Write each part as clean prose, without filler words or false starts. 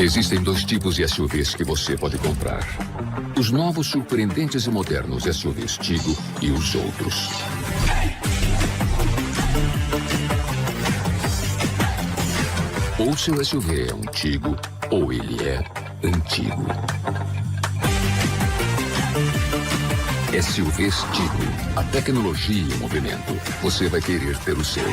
Existem dois tipos de SUVs que você pode comprar. Os novos, surpreendentes e modernos SUVs Tigo e os outros. Ou seu SUV é um Tigo, ou ele é antigo. SUVs Tigo. A tecnologia e o movimento. Você vai querer ter o seu.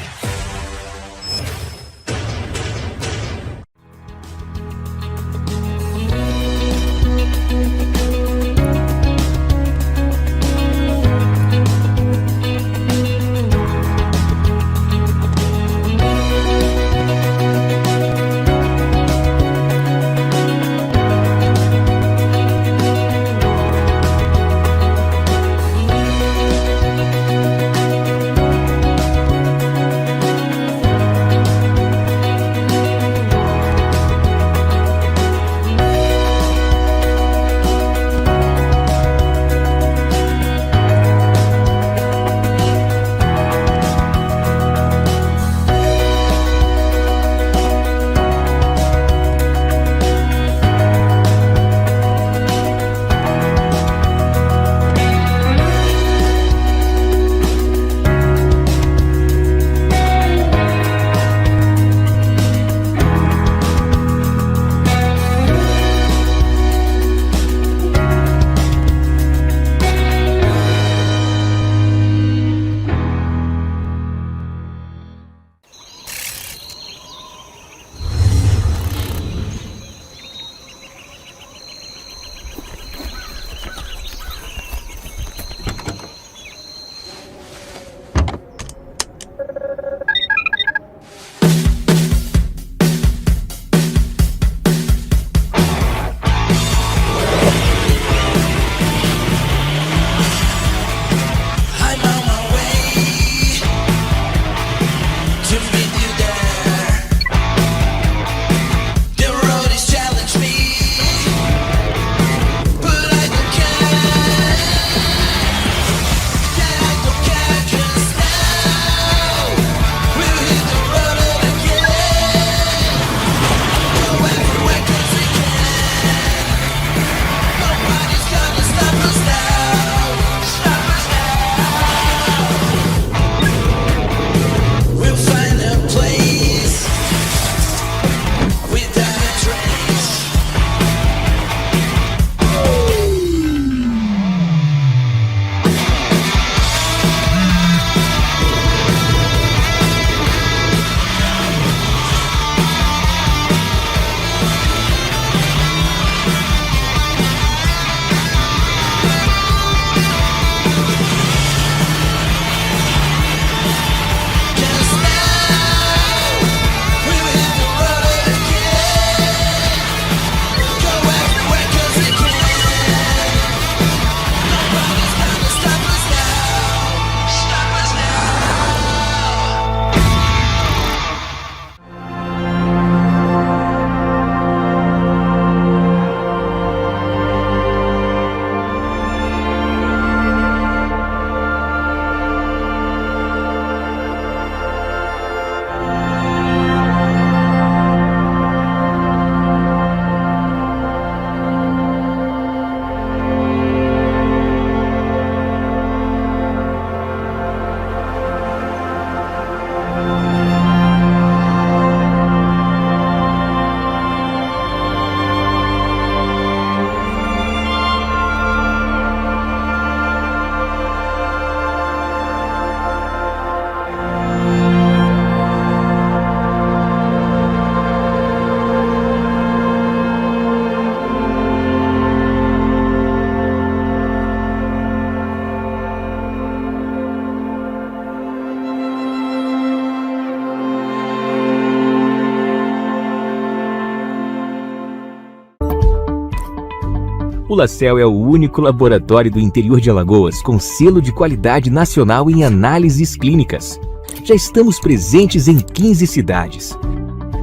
O LaCell é o único laboratório do interior de Alagoas com selo de qualidade nacional em análises clínicas. Já estamos presentes em 15 cidades.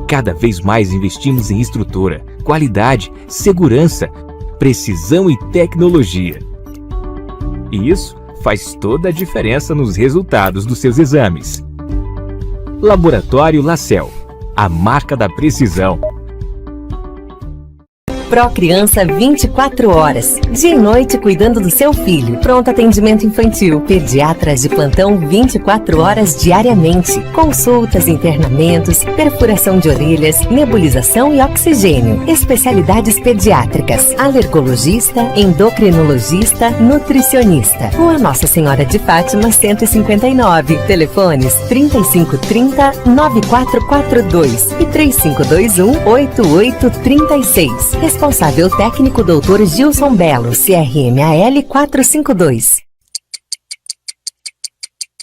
Cada vez mais investimos em estrutura, qualidade, segurança, precisão e tecnologia. E isso faz toda a diferença nos resultados dos seus exames. Laboratório LaCell, a marca da precisão. Procriança 24 horas, dia e noite cuidando do seu filho. Pronto atendimento infantil, pediatras de plantão 24 horas diariamente. Consultas, internamentos, perfuração de orelhas, nebulização e oxigênio. Especialidades pediátricas, alergologista, endocrinologista, nutricionista. Rua Nossa Senhora de Fátima 159. Telefones 3530-9442 e 3521-8836. Responsável técnico Dr. Gilson Belo, CRMAL 452.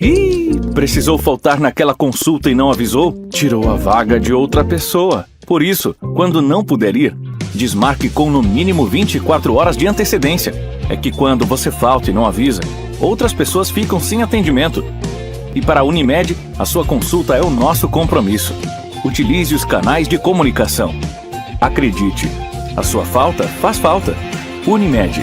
Ih, precisou faltar naquela consulta e não avisou? Tirou a vaga de outra pessoa. Por isso, quando não puder ir, desmarque com no mínimo 24 horas de antecedência. É que quando você falta e não avisa, outras pessoas ficam sem atendimento. E para a Unimed, a sua consulta é o nosso compromisso. Utilize os canais de comunicação. Acredite, a sua falta faz falta. Unimed.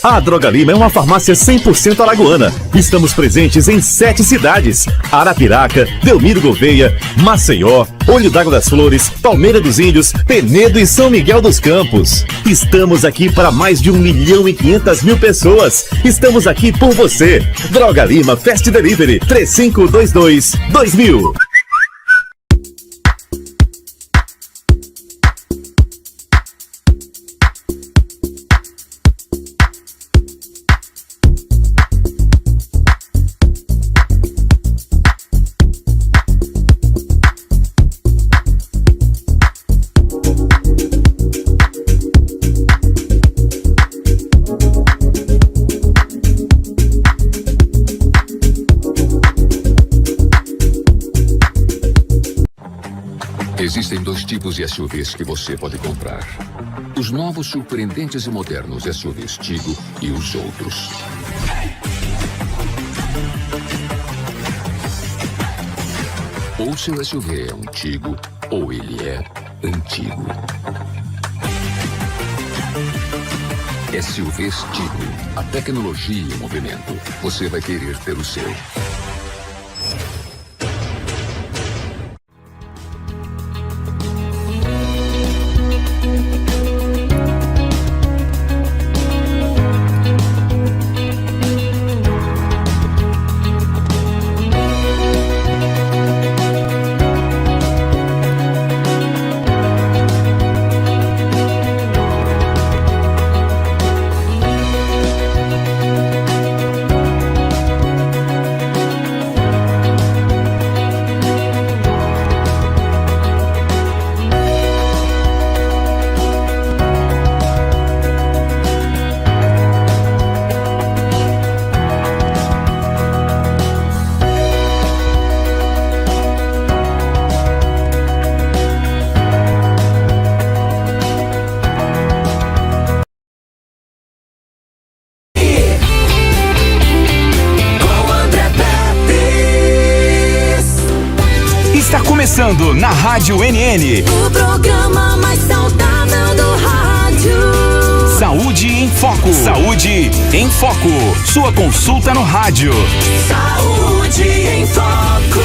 A Droga Lima é uma farmácia 100% alagoana. Estamos presentes em 7 cidades: Arapiraca, Delmiro Gouveia, Maceió, Olho d'Água das Flores, Palmeira dos Índios, Penedo e São Miguel dos Campos. Estamos aqui para mais de 1.500.000 pessoas. Estamos aqui por você. Droga Lima Fast Delivery 3522-2000. Existem 2 tipos de SUVs que você pode comprar. Os novos surpreendentes e modernos SUVs Tigo e os outros. Ou seu SUV é um Tigo, ou ele é antigo. SUVs Tigo. A tecnologia em movimento. Você vai querer ter o seu. Começando na Rádio NN. O programa mais saudável do rádio. Saúde em Foco. Saúde em Foco. Sua consulta no rádio. Saúde em Foco.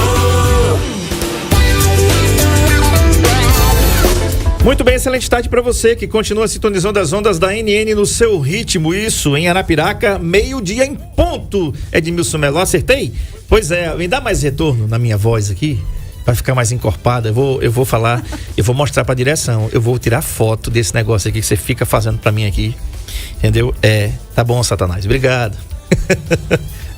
Muito bem, excelente tarde para você que continua sintonizando as ondas da NN no seu ritmo. Isso, em Arapiraca, meio-dia em ponto. Edmilson Melo, acertei? Pois é, me dá mais retorno na minha voz aqui. Vai ficar mais encorpada, eu vou falar, eu vou mostrar pra direção, eu vou tirar foto desse negócio aqui que você fica fazendo pra mim aqui, entendeu? Tá bom, Satanás, obrigado.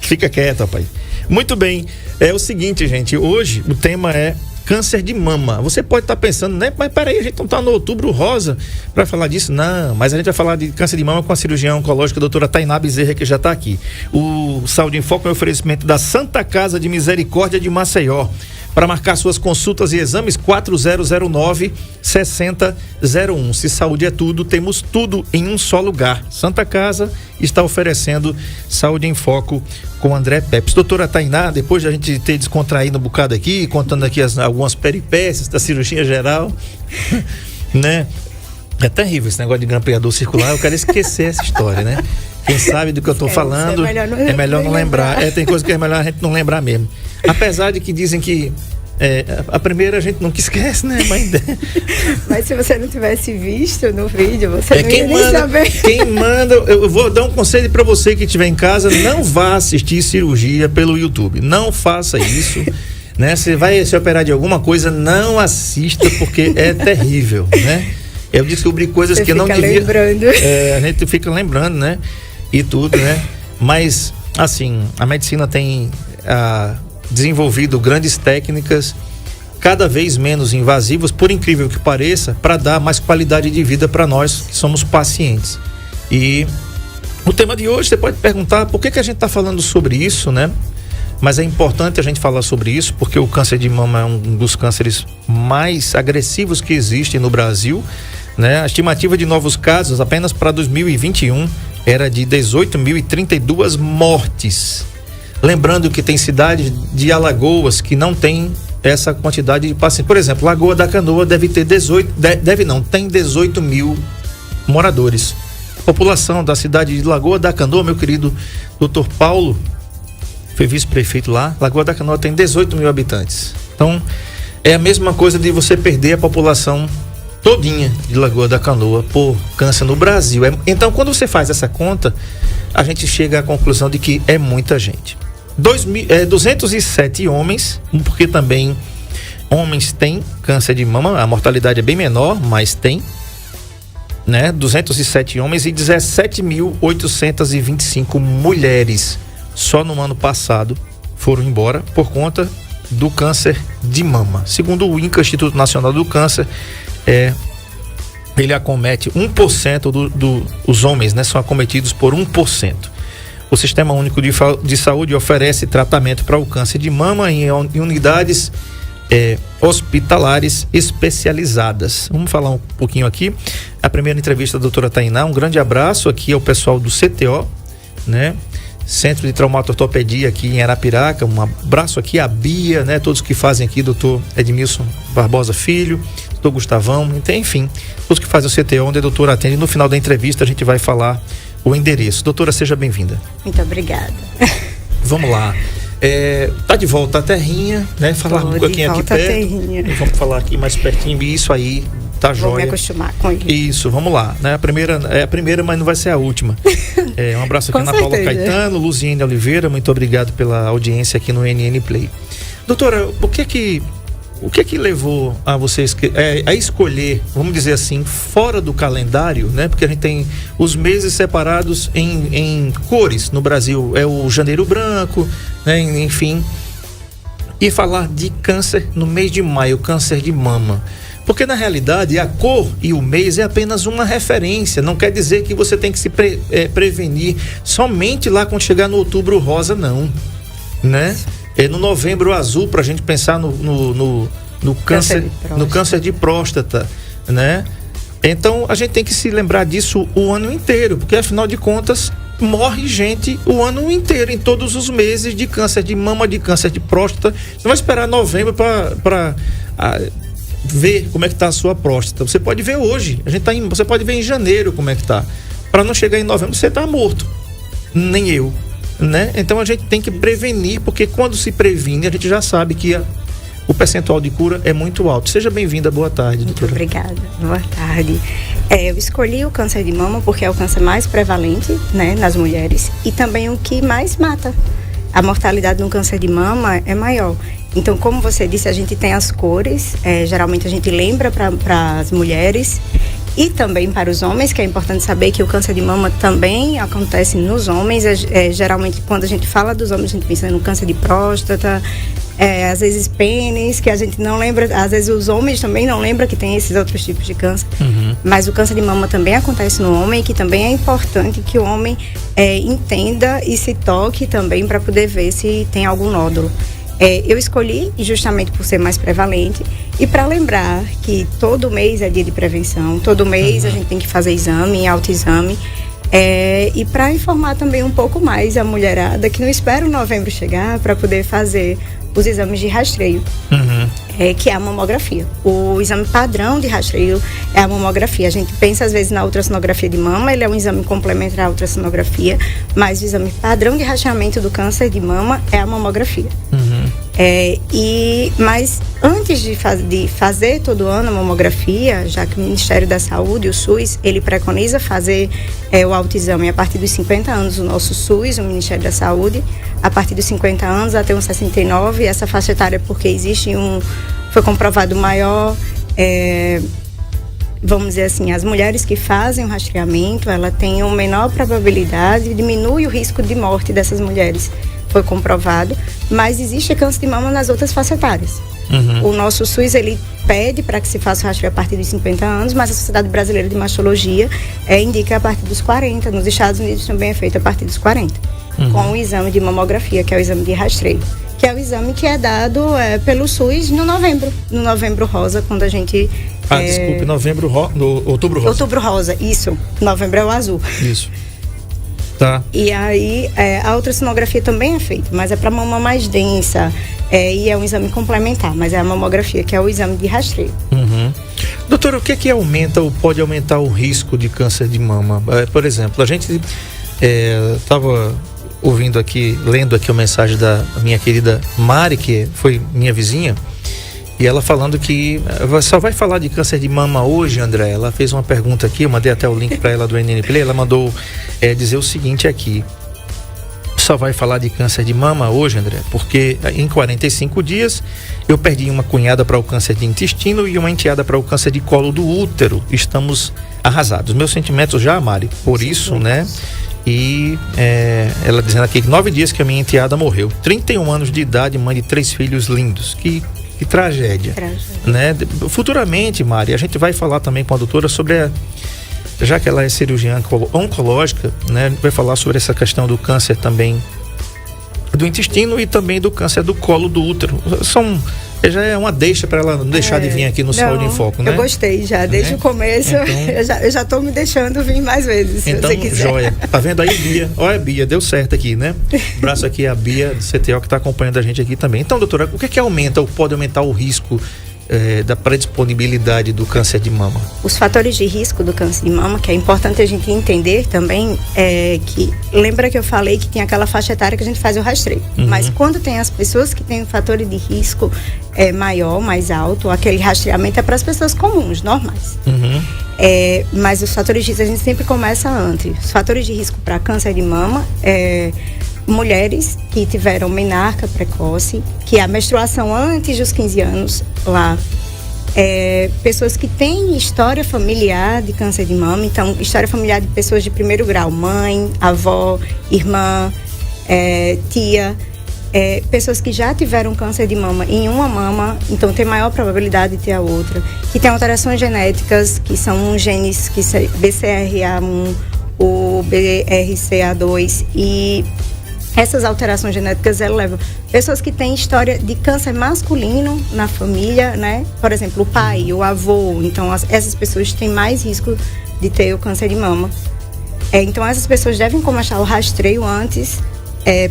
Fica quieto, rapaz. Muito bem, é o seguinte, gente, hoje o tema é câncer de mama. Você pode estar pensando, né? Mas peraí, a gente não tá no Outubro Rosa pra falar disso? Não, mas a gente vai falar de câncer de mama com a cirurgiã oncológica, a doutora Tainá Bezerra, que já tá aqui. O Saúde em Foco é um oferecimento da Santa Casa de Misericórdia de Maceió. Para marcar suas consultas e exames, 4009-6001. Se saúde é tudo, temos tudo em um só lugar. Santa Casa está oferecendo Saúde em Foco com André Pepes. Doutora Tainá, depois de a gente ter descontraído um bocado aqui, contando aqui algumas peripécias da cirurgia geral, né? É terrível esse negócio de grampeador circular, eu quero esquecer essa história, né? Quem sabe do que eu tô falando, é melhor não lembrar. Tem coisa que é melhor a gente não lembrar mesmo. Apesar de que dizem que A primeira a gente nunca esquece, né? Mas se você não tivesse visto no vídeo, você não ia nem manda, saber. Quem manda, eu vou dar um conselho para você que estiver em casa, não vá assistir cirurgia pelo YouTube. Não faça isso. Né? Você vai se operar de alguma coisa, não assista, porque é terrível, né? Eu descobri coisas você que eu não devia. Lembrando. A gente fica lembrando, né? E tudo, né? Mas, assim, a medicina tem desenvolvido grandes técnicas, cada vez menos invasivas, por incrível que pareça, para dar mais qualidade de vida para nós que somos pacientes. E o tema de hoje, você pode perguntar por que a gente está falando sobre isso, né? Mas é importante a gente falar sobre isso porque o câncer de mama é um dos cânceres mais agressivos que existem no Brasil, né? A estimativa de novos casos apenas para 2021 era de 18.032 mortes. Lembrando que tem cidades de Alagoas que não tem essa quantidade de pacientes. Por exemplo, Lagoa da Canoa tem 18 mil moradores. A população da cidade de Lagoa da Canoa, meu querido Dr. Paulo, foi vice-prefeito lá, Lagoa da Canoa tem 18 mil habitantes. Então, é a mesma coisa de você perder a população todinha de Lagoa da Canoa por câncer no Brasil. Então, quando você faz essa conta, a gente chega à conclusão de que é muita gente. 207 homens, porque também homens têm câncer de mama, a mortalidade é bem menor, mas tem, né? 207 homens e 17.825 mulheres. Só no ano passado foram embora por conta do câncer de mama. Segundo o INCA, Instituto Nacional do Câncer, ele acomete 1% dos homens, né? São acometidos por 1%. O Sistema Único de Saúde oferece tratamento para o câncer de mama em unidades hospitalares especializadas. Vamos falar um pouquinho aqui. A primeira entrevista da doutora Tainá. Um grande abraço aqui ao pessoal do CTO, né? Centro de Traumatortopedia aqui em Arapiraca. Um abraço aqui à Bia, né? Todos que fazem aqui, doutor Edmilson Barbosa Filho, doutor Gustavão, enfim, todos que fazem o CTO, onde a doutora atende. No final da entrevista a gente vai falar o endereço. Doutora, seja bem-vinda. Muito obrigada. Vamos lá. Tá de volta à terrinha, né? Falar um pouquinho aqui perto. Vamos falar aqui mais pertinho. Isso aí, tá jóia. Vou me acostumar com ele. Isso, vamos lá. Né? A primeira, mas não vai ser a última. Um abraço aqui na Paula Caetano, Luziene Oliveira, muito obrigado pela audiência aqui no NN Play. Doutora, o que é que levou a vocês a escolher, vamos dizer assim, fora do calendário, né? Porque a gente tem os meses separados em cores. No Brasil é o janeiro branco, né? Enfim. E falar de câncer no mês de maio, câncer de mama. Porque na realidade a cor e o mês é apenas uma referência. Não quer dizer que você tem que se prevenir somente lá quando chegar no outubro rosa, não, né? No novembro azul, para a gente pensar no câncer de próstata, né? Então a gente tem que se lembrar disso o ano inteiro, porque afinal de contas morre gente o ano inteiro, em todos os meses, de câncer de mama, de câncer de próstata. Não vai esperar novembro para ver como é que está a sua próstata. Você pode ver hoje, você pode ver em janeiro como é que está. Para não chegar em novembro você está morto, nem eu, né? Então a gente tem que prevenir, porque quando se previne a gente já sabe que o percentual de cura é muito alto. Seja bem-vinda, boa tarde, doutora. Muito obrigada, boa tarde. Eu escolhi o câncer de mama porque é o câncer mais prevalente, né, nas mulheres e também o que mais mata. A mortalidade no câncer de mama é maior. Então, como você disse, a gente tem as cores, geralmente a gente lembra para as mulheres e também para os homens, que é importante saber que o câncer de mama também acontece nos homens. Geralmente, quando a gente fala dos homens, a gente pensa no câncer de próstata, às vezes pênis, que a gente não lembra, às vezes os homens também não lembram que tem esses outros tipos de câncer. Uhum. Mas o câncer de mama também acontece no homem, que também é importante que o homem entenda e se toque também para poder ver se tem algum nódulo. Eu escolhi justamente por ser mais prevalente e para lembrar que todo mês é dia de prevenção, todo mês a gente tem que fazer exame, autoexame, e para informar também um pouco mais a mulherada que não espera o novembro chegar para poder fazer os exames de rastreio, que é a mamografia. O exame padrão de rastreio é a mamografia. A gente pensa às vezes na ultrassonografia de mama, ele é um exame complementar à ultrassonografia, mas o exame padrão de rastreamento do câncer de mama é a mamografia. Mas antes de fazer todo ano a mamografia, já que o Ministério da Saúde, o SUS, ele preconiza fazer o autoexame a partir dos 50 anos, o nosso SUS, o Ministério da Saúde, a partir dos 50 anos até uns 69, essa faixa etária porque existe foi comprovado maior, vamos dizer assim, as mulheres que fazem o rastreamento, ela tem uma menor probabilidade, diminui o risco de morte dessas mulheres. Foi comprovado, mas existe câncer de mama nas outras faixas etárias. O nosso SUS, ele pede para que se faça o rastreio a partir dos 50 anos, mas a Sociedade Brasileira de Mastologia indica a partir dos 40. Nos Estados Unidos também é feito a partir dos 40, com o exame de mamografia, que é o exame de rastreio, que é o exame que é dado pelo SUS no Novembro Rosa, quando a gente... desculpe, Outubro Rosa. Outubro Rosa, isso. Novembro é o azul. Isso. Tá. E aí, a ultrassonografia também é feita, mas é para mama mais densa, e é um exame complementar, mas é a mamografia, que é o exame de rastreio. Doutora, o que aumenta ou pode aumentar o risco de câncer de mama? Por exemplo, a gente estava lendo aqui a mensagem da minha querida Mari, que foi minha vizinha, e ela falando que só vai falar de câncer de mama hoje, André. Ela fez uma pergunta aqui, eu mandei até o link para ela do NN Play. Ela mandou dizer o seguinte aqui: só vai falar de câncer de mama hoje, André, porque em 45 dias eu perdi uma cunhada para o câncer de intestino e uma enteada para o câncer de colo do útero. Estamos arrasados. Meus sentimentos já, Mari, por isso, né? E ela dizendo aqui que 9 dias que a minha enteada morreu. 31 anos de idade, mãe de 3 filhos lindos. Que tragédia, né? Futuramente, Mari, a gente vai falar também com a doutora sobre já que ela é cirurgiã oncológica, né? Vai falar sobre essa questão do câncer também do intestino e também do câncer do colo do útero. Já é uma deixa para ela não deixar de vir aqui no Saúde em Foco, né? Eu gostei já, desde o começo. Então, eu já tô me deixando vir mais vezes, então, se você quiser. Joia. Tá vendo aí, Bia? Olha, Bia, deu certo aqui, né? Abraço aqui a Bia do CTO que tá acompanhando a gente aqui também. Então, doutora, o que aumenta ou pode aumentar o risco da predisponibilidade do câncer de mama? Os fatores de risco do câncer de mama, que é importante a gente entender também, que lembra que eu falei que tem aquela faixa etária que a gente faz o rastreio, mas quando tem as pessoas que têm um fator de risco maior, mais alto, aquele rastreamento é para as pessoas comuns, normais. Mas os fatores de risco a gente sempre começa antes. Os fatores de risco para câncer de mama mulheres que tiveram menarca precoce, que é a menstruação antes dos 15 anos lá, pessoas que têm história familiar de câncer de mama, então história familiar de pessoas de primeiro grau, mãe, avó, irmã, tia, pessoas que já tiveram câncer de mama em uma mama, então tem maior probabilidade de ter a outra, que tem alterações genéticas, que são genes que BCRA1, o BRCA2, e essas alterações genéticas levam pessoas que têm história de câncer masculino na família, né? Por exemplo, o pai, o avô. Então, essas pessoas têm mais risco de ter o câncer de mama. Então, essas pessoas devem começar o rastreio antes.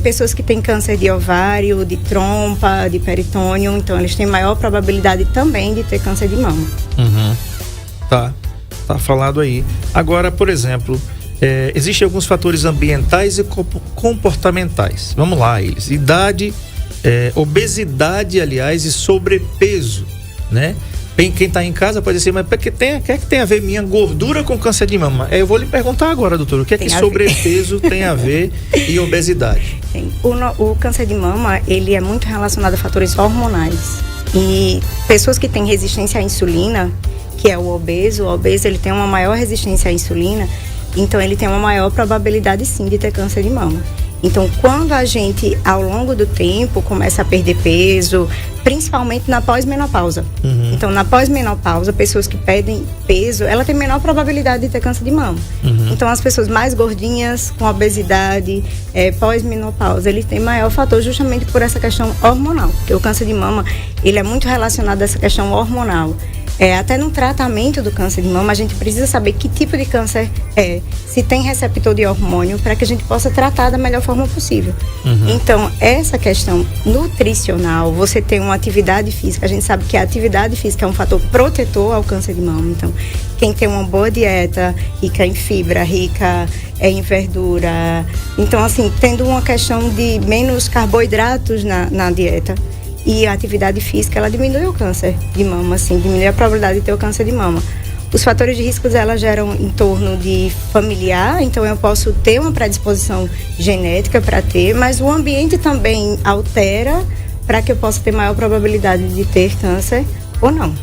Pessoas que têm câncer de ovário, de trompa, de peritônio. Então, eles têm maior probabilidade também de ter câncer de mama. Tá falado aí. Agora, por exemplo... existem alguns fatores ambientais e comportamentais. Vamos lá, eles. Idade, obesidade, aliás, e sobrepeso, né? Quem está em casa pode dizer, mas o que tem a ver minha gordura com câncer de mama? Eu vou lhe perguntar agora, doutor, o que é que sobrepeso tem a ver e obesidade? O câncer de mama, ele é muito relacionado a fatores hormonais. E pessoas que têm resistência à insulina, que é o obeso ele tem uma maior resistência à insulina, então ele tem uma maior probabilidade sim de ter câncer de mama. Então quando a gente ao longo do tempo começa a perder peso, principalmente na pós-menopausa. Então na pós-menopausa, pessoas que perdem peso, ela tem menor probabilidade de ter câncer de mama. Então as pessoas mais gordinhas, com obesidade, pós-menopausa, ele tem maior fator justamente por essa questão hormonal. Porque o câncer de mama, ele é muito relacionado a essa questão hormonal. Até no tratamento do câncer de mama, a gente precisa saber que tipo de câncer se tem receptor de hormônio, para que a gente possa tratar da melhor forma possível. Então, essa questão nutricional, você tem uma atividade física, a gente sabe que a atividade física é um fator protetor ao câncer de mama. Então, quem tem uma boa dieta, rica em fibra, rica em verdura, então assim, tendo uma questão de menos carboidratos na dieta, E a atividade física, ela diminui o câncer de mama, assim, diminui a probabilidade de ter o câncer de mama. Os fatores de risco, elas geram em torno de familiar, então eu posso ter uma predisposição genética para ter, mas o ambiente também altera para que eu possa ter maior probabilidade de ter câncer ou não.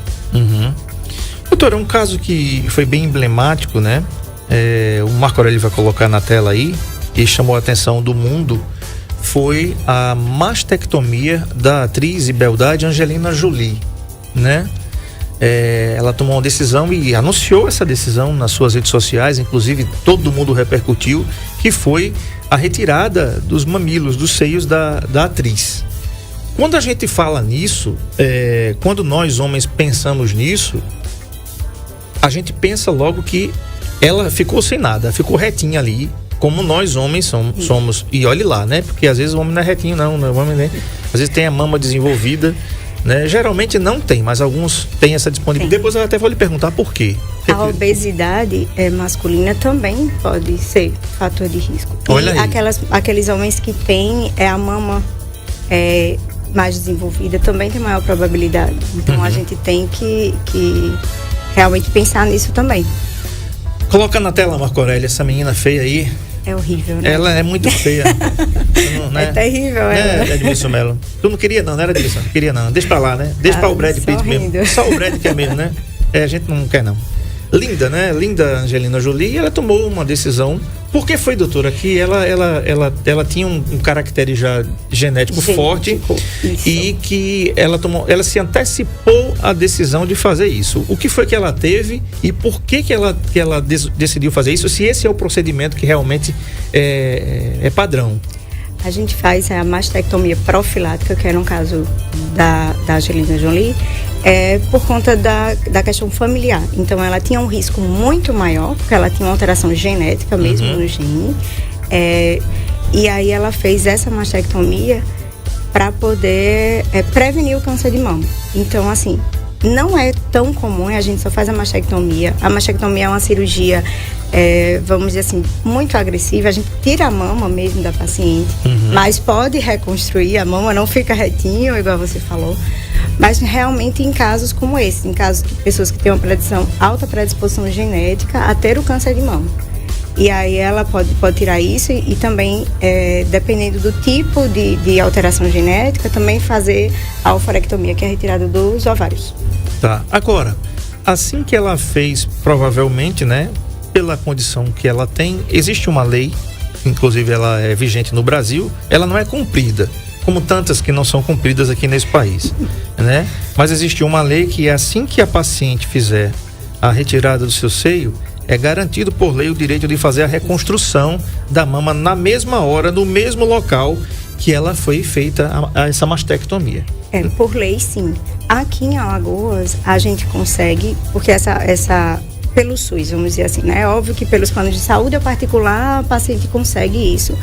Doutora, um caso que foi bem emblemático, né? O Marco Aurélio vai colocar na tela aí, e chamou a atenção do mundo, foi a mastectomia da atriz e beldade Angelina Jolie, né? Ela tomou uma decisão e anunciou essa decisão nas suas redes sociais, inclusive todo mundo repercutiu, que foi a retirada dos mamilos, dos seios da atriz. Quando a gente fala nisso, quando nós homens pensamos nisso, a gente pensa logo que ela ficou sem nada, ficou retinha ali, como nós homens somos. E olhe lá, né? Porque às vezes o homem não é retinho, não. O homem, né? Às vezes tem a mama desenvolvida, né? Geralmente não tem, mas alguns têm essa disponibilidade. Depois eu até vou lhe perguntar por quê. A obesidade masculina também pode ser fator de risco. Olha e aí. Aqueles homens que têm a mama mais desenvolvida também tem maior probabilidade. Então a gente tem que realmente pensar nisso também. Coloca na tela, Marco Aurélio, essa menina feia aí. É horrível, né? Ela é muito feia. Não, né? É terrível, ela. Né, Edmilson Melo? Tu não queria não era Edmilson? Não queria não. Deixa pra lá, né? Deixa pra o Brad Pitt mesmo. Só o Brad quer mesmo, né? A gente não quer não. Linda, né? Linda Angelina Jolie. Ela tomou uma decisão. Por que foi, doutora? Que ela tinha um caractere já genético forte. Isso. E que ela se antecipou à decisão de fazer isso. O que foi que ela teve e por que ela decidiu fazer isso? Se esse é o procedimento que realmente é padrão. A gente faz a mastectomia profilática, que era um caso da Angelina Jolie, por conta da questão familiar. Então, ela tinha um risco muito maior, porque ela tinha uma alteração genética mesmo no gene. E aí, ela fez essa mastectomia para poder prevenir o câncer de mama. Então, assim, não é tão comum, a gente só faz a mastectomia. A mastectomia é uma cirurgia, vamos dizer assim, muito agressiva. A gente tira a mama mesmo da paciente, mas pode reconstruir a mama, não fica retinho, igual você falou. Mas realmente em casos como esse, em casos de pessoas que têm uma alta predisposição genética a ter o câncer de mama. E aí ela pode tirar isso e também, dependendo do tipo de alteração genética, também fazer a ovarectomia, que é a retirada dos ovários. Tá. Agora, assim que ela fez, provavelmente, né, pela condição que ela tem, existe uma lei, inclusive ela é vigente no Brasil, ela não é cumprida, como tantas que não são cumpridas aqui nesse país, né? Mas existe uma lei que assim que a paciente fizer a retirada do seu seio, é garantido por lei o direito de fazer a reconstrução da mama na mesma hora, no mesmo local que ela foi feita essa mastectomia. Por lei, sim. Aqui em Alagoas, a gente consegue, porque pelo SUS, vamos dizer assim, né? É óbvio que pelos planos de saúde ou particular, a paciente consegue isso.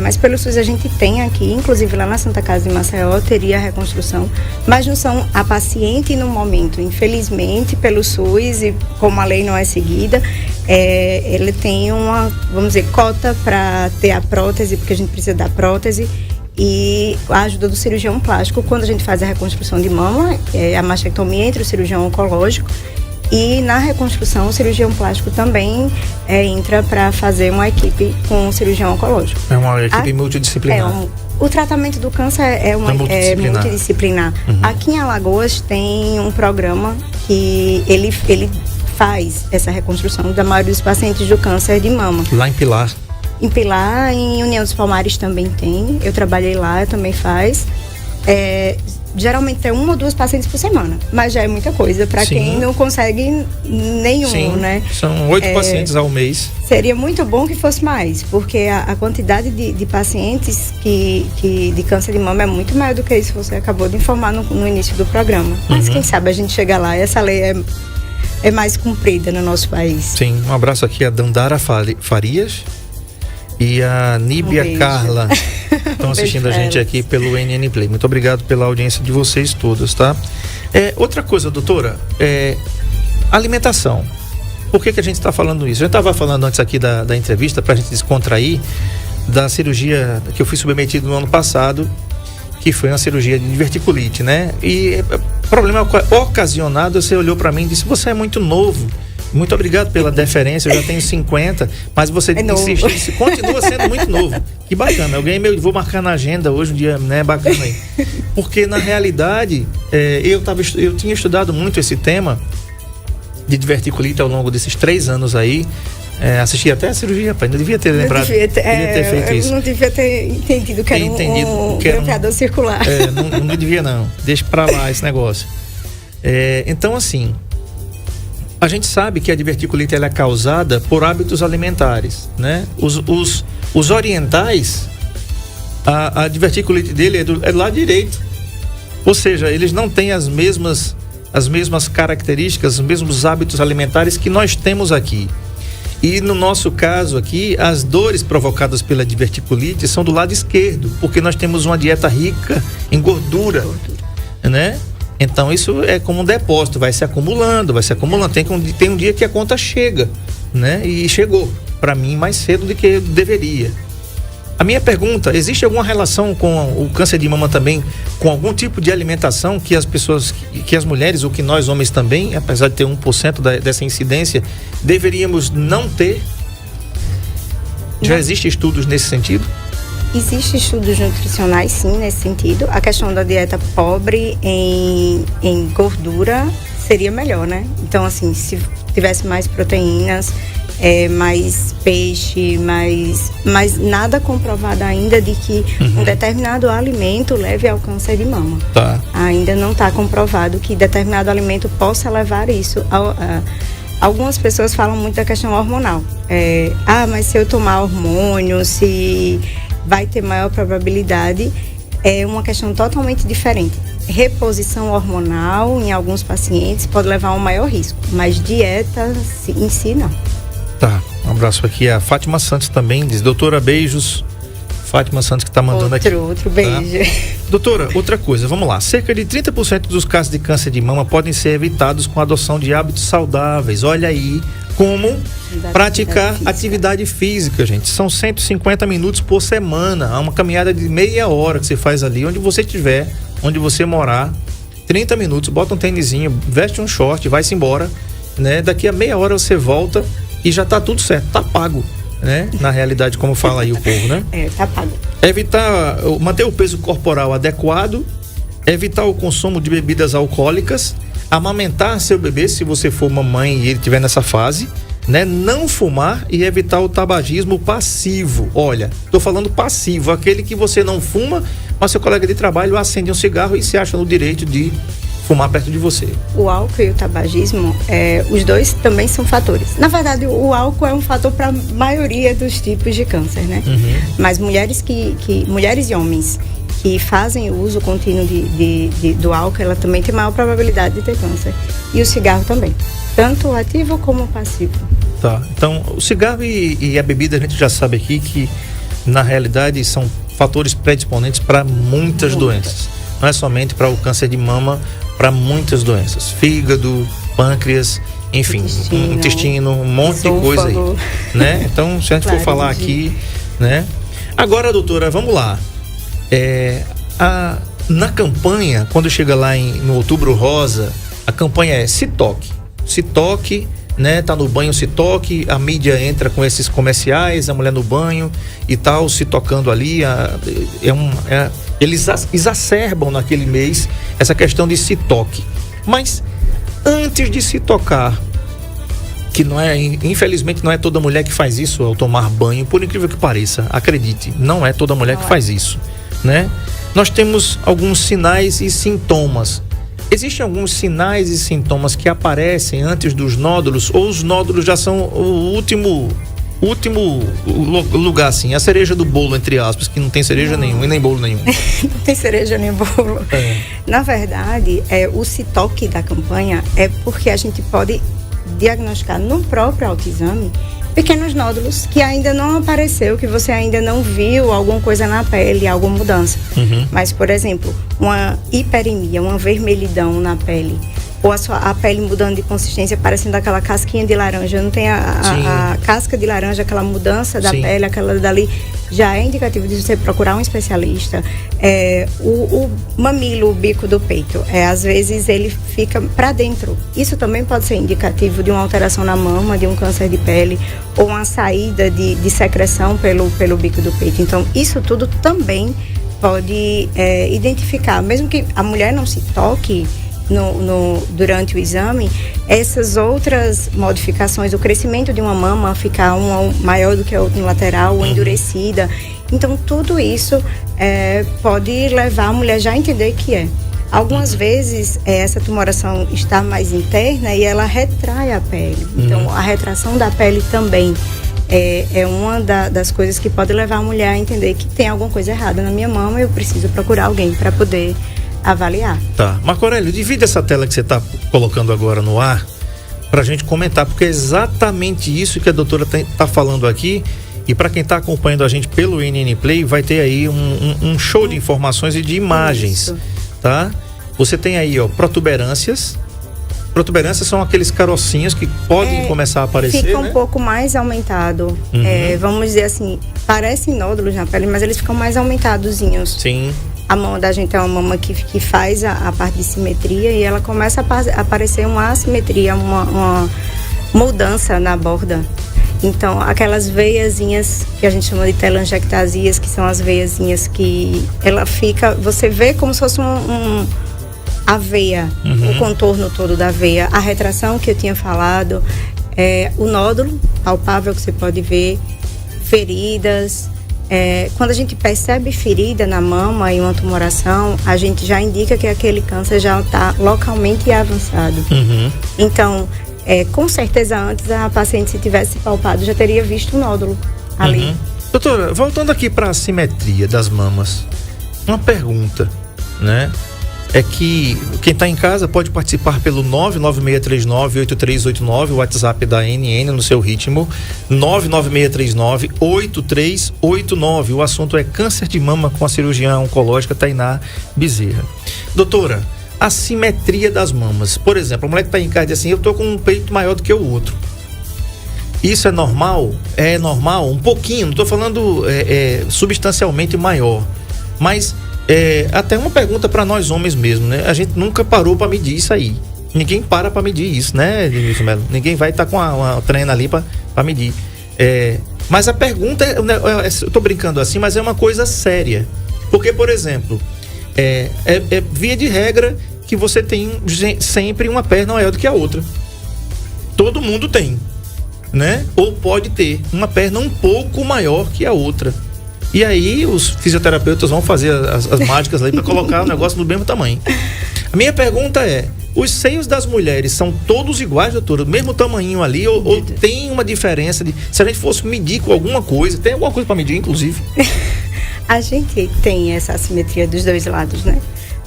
Mas pelo SUS a gente tem aqui, inclusive lá na Santa Casa de Maceió, teria a reconstrução, mas não são a paciente no momento. Infelizmente, pelo SUS, e como a lei não é seguida, ele tem uma, vamos dizer, cota para ter a prótese, porque a gente precisa da prótese, e a ajuda do cirurgião plástico, quando a gente faz a reconstrução de mama, a mastectomia entre o cirurgião oncológico, e na reconstrução o cirurgião plástico também entra para fazer uma equipe com o cirurgião oncológico. É uma equipe multidisciplinar. O tratamento do câncer é multidisciplinar. Aqui em Alagoas tem um programa que ele faz essa reconstrução da maioria dos pacientes do câncer de mama. Lá em Pilar? Em Pilar, em União dos Palmares também tem. Eu trabalhei lá, também faz. Geralmente é 1 ou 2 pacientes por semana, mas já é muita coisa para quem não consegue nenhum, né? São 8 pacientes ao mês. Seria muito bom que fosse mais, porque a quantidade de pacientes de câncer de mama é muito maior do que isso que você acabou de informar no início do programa. Mas quem sabe a gente chega lá e essa lei é mais cumprida no nosso país. Sim, um abraço aqui a Dandara Farias e a Níbia Carla. Estão assistindo a gente aqui pelo NN Play. Muito obrigado pela audiência de vocês todos, tá? Outra coisa, doutora, alimentação. Por que a gente está falando isso? Eu estava falando antes aqui da entrevista, para a gente descontrair, da cirurgia que eu fui submetido no ano passado que foi uma cirurgia de diverticulite, né? E problema ocasionado, você olhou para mim e disse: você é muito novo. Muito obrigado pela deferência, eu já tenho 50, mas você insistiu, disse, continua sendo muito novo. Que bacana, eu ganhei vou marcar na agenda hoje um dia, né, bacana aí. Porque na realidade, eu tinha estudado muito esse tema de diverticulite ao longo desses 3 anos aí. Assisti até a cirurgia, pai, não devia ter lembrado. Devia ter feito isso. Não devia ter entendido que era um grampeador circular. Não devia não, deixa pra lá esse negócio. Então assim, a gente sabe que a diverticulite ela é causada por hábitos alimentares, né? Os orientais, a diverticulite dele é do lado direito. Ou seja, eles não têm as mesmas características, os mesmos hábitos alimentares que nós temos aqui. E no nosso caso aqui, as dores provocadas pela diverticulite são do lado esquerdo, porque nós temos uma dieta rica em gordura, né? Então isso é como um depósito, vai se acumulando. Tem um dia que a conta chega, né? E chegou para mim mais cedo do que deveria. A minha pergunta: existe alguma relação com o câncer de mama também, com algum tipo de alimentação que as pessoas, que as mulheres ou que nós homens também, apesar de ter 1% dessa incidência, deveríamos não ter? Já existem estudos nesse sentido? Existem estudos nutricionais, sim, nesse sentido. A questão da dieta pobre em gordura seria melhor, né? Então, assim, se tivesse mais proteínas, mais peixe, mas nada comprovado ainda de que um determinado alimento leve ao câncer de mama. Tá. Ainda não está comprovado que determinado alimento possa levar isso. Algumas pessoas falam muito da questão hormonal. Mas se eu tomar hormônio, se vai ter maior probabilidade, é uma questão totalmente diferente. Reposição hormonal em alguns pacientes pode levar a um maior risco, mas dieta em si não. Tá, um abraço aqui a Fátima Santos também, diz: doutora, beijos. Fátima Santos que tá mandando outro beijo. Tá? Doutora, outra coisa, vamos lá. Cerca de 30% dos casos de câncer de mama podem ser evitados com a adoção de hábitos saudáveis. Olha aí como praticar atividade física, gente. São 150 minutos por semana. Há uma caminhada de meia hora que você faz ali, onde você estiver, onde você morar. 30 minutos, bota um tênisinho, veste um short, vai-se embora, né? Daqui a meia hora você volta e já tá tudo certo, tá pago, né? Na realidade, como fala aí o povo, né? Tá pago. Manter o peso corporal adequado, evitar o consumo de bebidas alcoólicas, amamentar seu bebê, se você for mamãe e ele estiver nessa fase, né? Não fumar e evitar o tabagismo passivo. Olha, tô falando passivo, aquele que você não fuma, mas seu colega de trabalho acende um cigarro e se acha no direito de fumar perto de você. O álcool e o tabagismo, os dois também são fatores. Na verdade, o álcool é um fator para a maioria dos tipos de câncer, né? Mas mulheres mulheres e homens que fazem o uso contínuo do álcool, ela também tem maior probabilidade de ter câncer. E o cigarro também, tanto o ativo como o passivo. Tá, então o cigarro e a bebida a gente já sabe aqui que na realidade são fatores predisponentes para muitas doenças. Não é somente para o câncer de mama, para muitas doenças. Fígado, pâncreas, enfim, intestino, um monte de coisa aí, né? Então, se a gente for falar aqui, né? Agora, doutora, vamos lá. Na campanha, quando chega lá no Outubro Rosa, a campanha é Se Toque, né? Tá no banho, se toque. A mídia entra com esses comerciais, a mulher no banho e tal, se tocando ali. Eles exacerbam naquele mês essa questão de se toque. Mas antes de se tocar, que não é, infelizmente não é toda mulher que faz isso ao tomar banho, por incrível que pareça, acredite, não é toda mulher que faz isso, né? Nós temos alguns sinais e sintomas. Existem alguns sinais e sintomas que aparecem antes dos nódulos, ou os nódulos já são o último lugar, assim, a cereja do bolo, entre aspas, que não tem cereja nenhuma e nem bolo nenhum. Não tem cereja nem bolo. Na verdade, o Se Toque da campanha é porque a gente pode diagnosticar no próprio autoexame pequenos nódulos que ainda não apareceu, que você ainda não viu alguma coisa na pele, alguma mudança. Mas, por exemplo, uma hiperemia, uma vermelhidão na pele, ou a pele mudando de consistência, parecendo aquela casquinha de laranja. Não tem a casca de laranja, aquela mudança da pele, aquela dali, já é indicativo de você procurar um especialista. O mamilo, o bico do peito, às vezes ele fica para dentro. Isso também pode ser indicativo de uma alteração na mama, de um câncer de pele, ou uma saída de secreção pelo bico do peito. Então, isso tudo também pode identificar, mesmo que a mulher não se toque durante o exame, essas outras modificações, o crescimento de uma mama ficar uma maior do que a outra lateral, ou endurecida. Então, tudo isso pode levar a mulher já a entender que Algumas vezes, essa tumoração está mais interna e ela retrai a pele. Então, a retração da pele também é uma das coisas que pode levar a mulher a entender que tem alguma coisa errada na minha mama e eu preciso procurar alguém para poder avaliar. Tá. Marco Aurélio, divide essa tela que você está colocando agora no ar para a gente comentar, porque é exatamente isso que a doutora está falando aqui. E para quem está acompanhando a gente pelo NN Play, vai ter aí um show de informações e de imagens. Isso. Tá? Você tem aí, ó, protuberâncias. Protuberâncias são aqueles carocinhos que podem começar a aparecer, fica um pouco mais aumentado. Vamos dizer assim, parecem nódulos na pele, mas eles ficam mais aumentadozinhos. Sim. A mama da gente é uma mama que faz a parte de simetria e ela começa a aparecer uma assimetria, uma mudança na borda. Então, aquelas veiazinhas que a gente chama de telangiectasias, que são as veiazinhas que ela fica, você vê como se fosse a veia, o contorno todo da veia, a retração que eu tinha falado, o nódulo palpável que você pode ver, feridas. Quando a gente percebe ferida na mama e uma tumoração, a gente já indica que aquele câncer já está localmente avançado. Então, com certeza antes a paciente, se tivesse palpado, já teria visto o nódulo ali. Doutora, voltando aqui para a simetria das mamas, uma pergunta, né? É que quem está em casa pode participar pelo 99639-8389, o WhatsApp da NN no seu ritmo, 99639-8389. O assunto é câncer de mama com a cirurgiã oncológica Tainá Bezerra. Doutora, a simetria das mamas. Por exemplo, a mulher que está em casa diz assim, eu estou com um peito maior do que o outro. Isso é normal? É normal? Um pouquinho, não estou falando substancialmente maior. Mas até uma pergunta para nós homens mesmo, né? A gente nunca parou para medir isso aí. Ninguém para medir isso, né, Edmilson Melo? Ninguém vai estar com uma trena ali para medir. Mas a pergunta, eu tô brincando assim, mas é uma coisa séria. Porque, por exemplo, via de regra que você tem sempre uma perna maior do que a outra. Todo mundo tem, né? Ou pode ter uma perna um pouco maior que a outra. E aí os fisioterapeutas vão fazer as mágicas ali para colocar o negócio do mesmo tamanho. A minha pergunta é, os seios das mulheres são todos iguais, doutora? Do mesmo tamanho ali? Ou tem uma diferença? Se a gente fosse medir com alguma coisa, tem alguma coisa para medir, inclusive? A gente tem essa assimetria dos dois lados, né?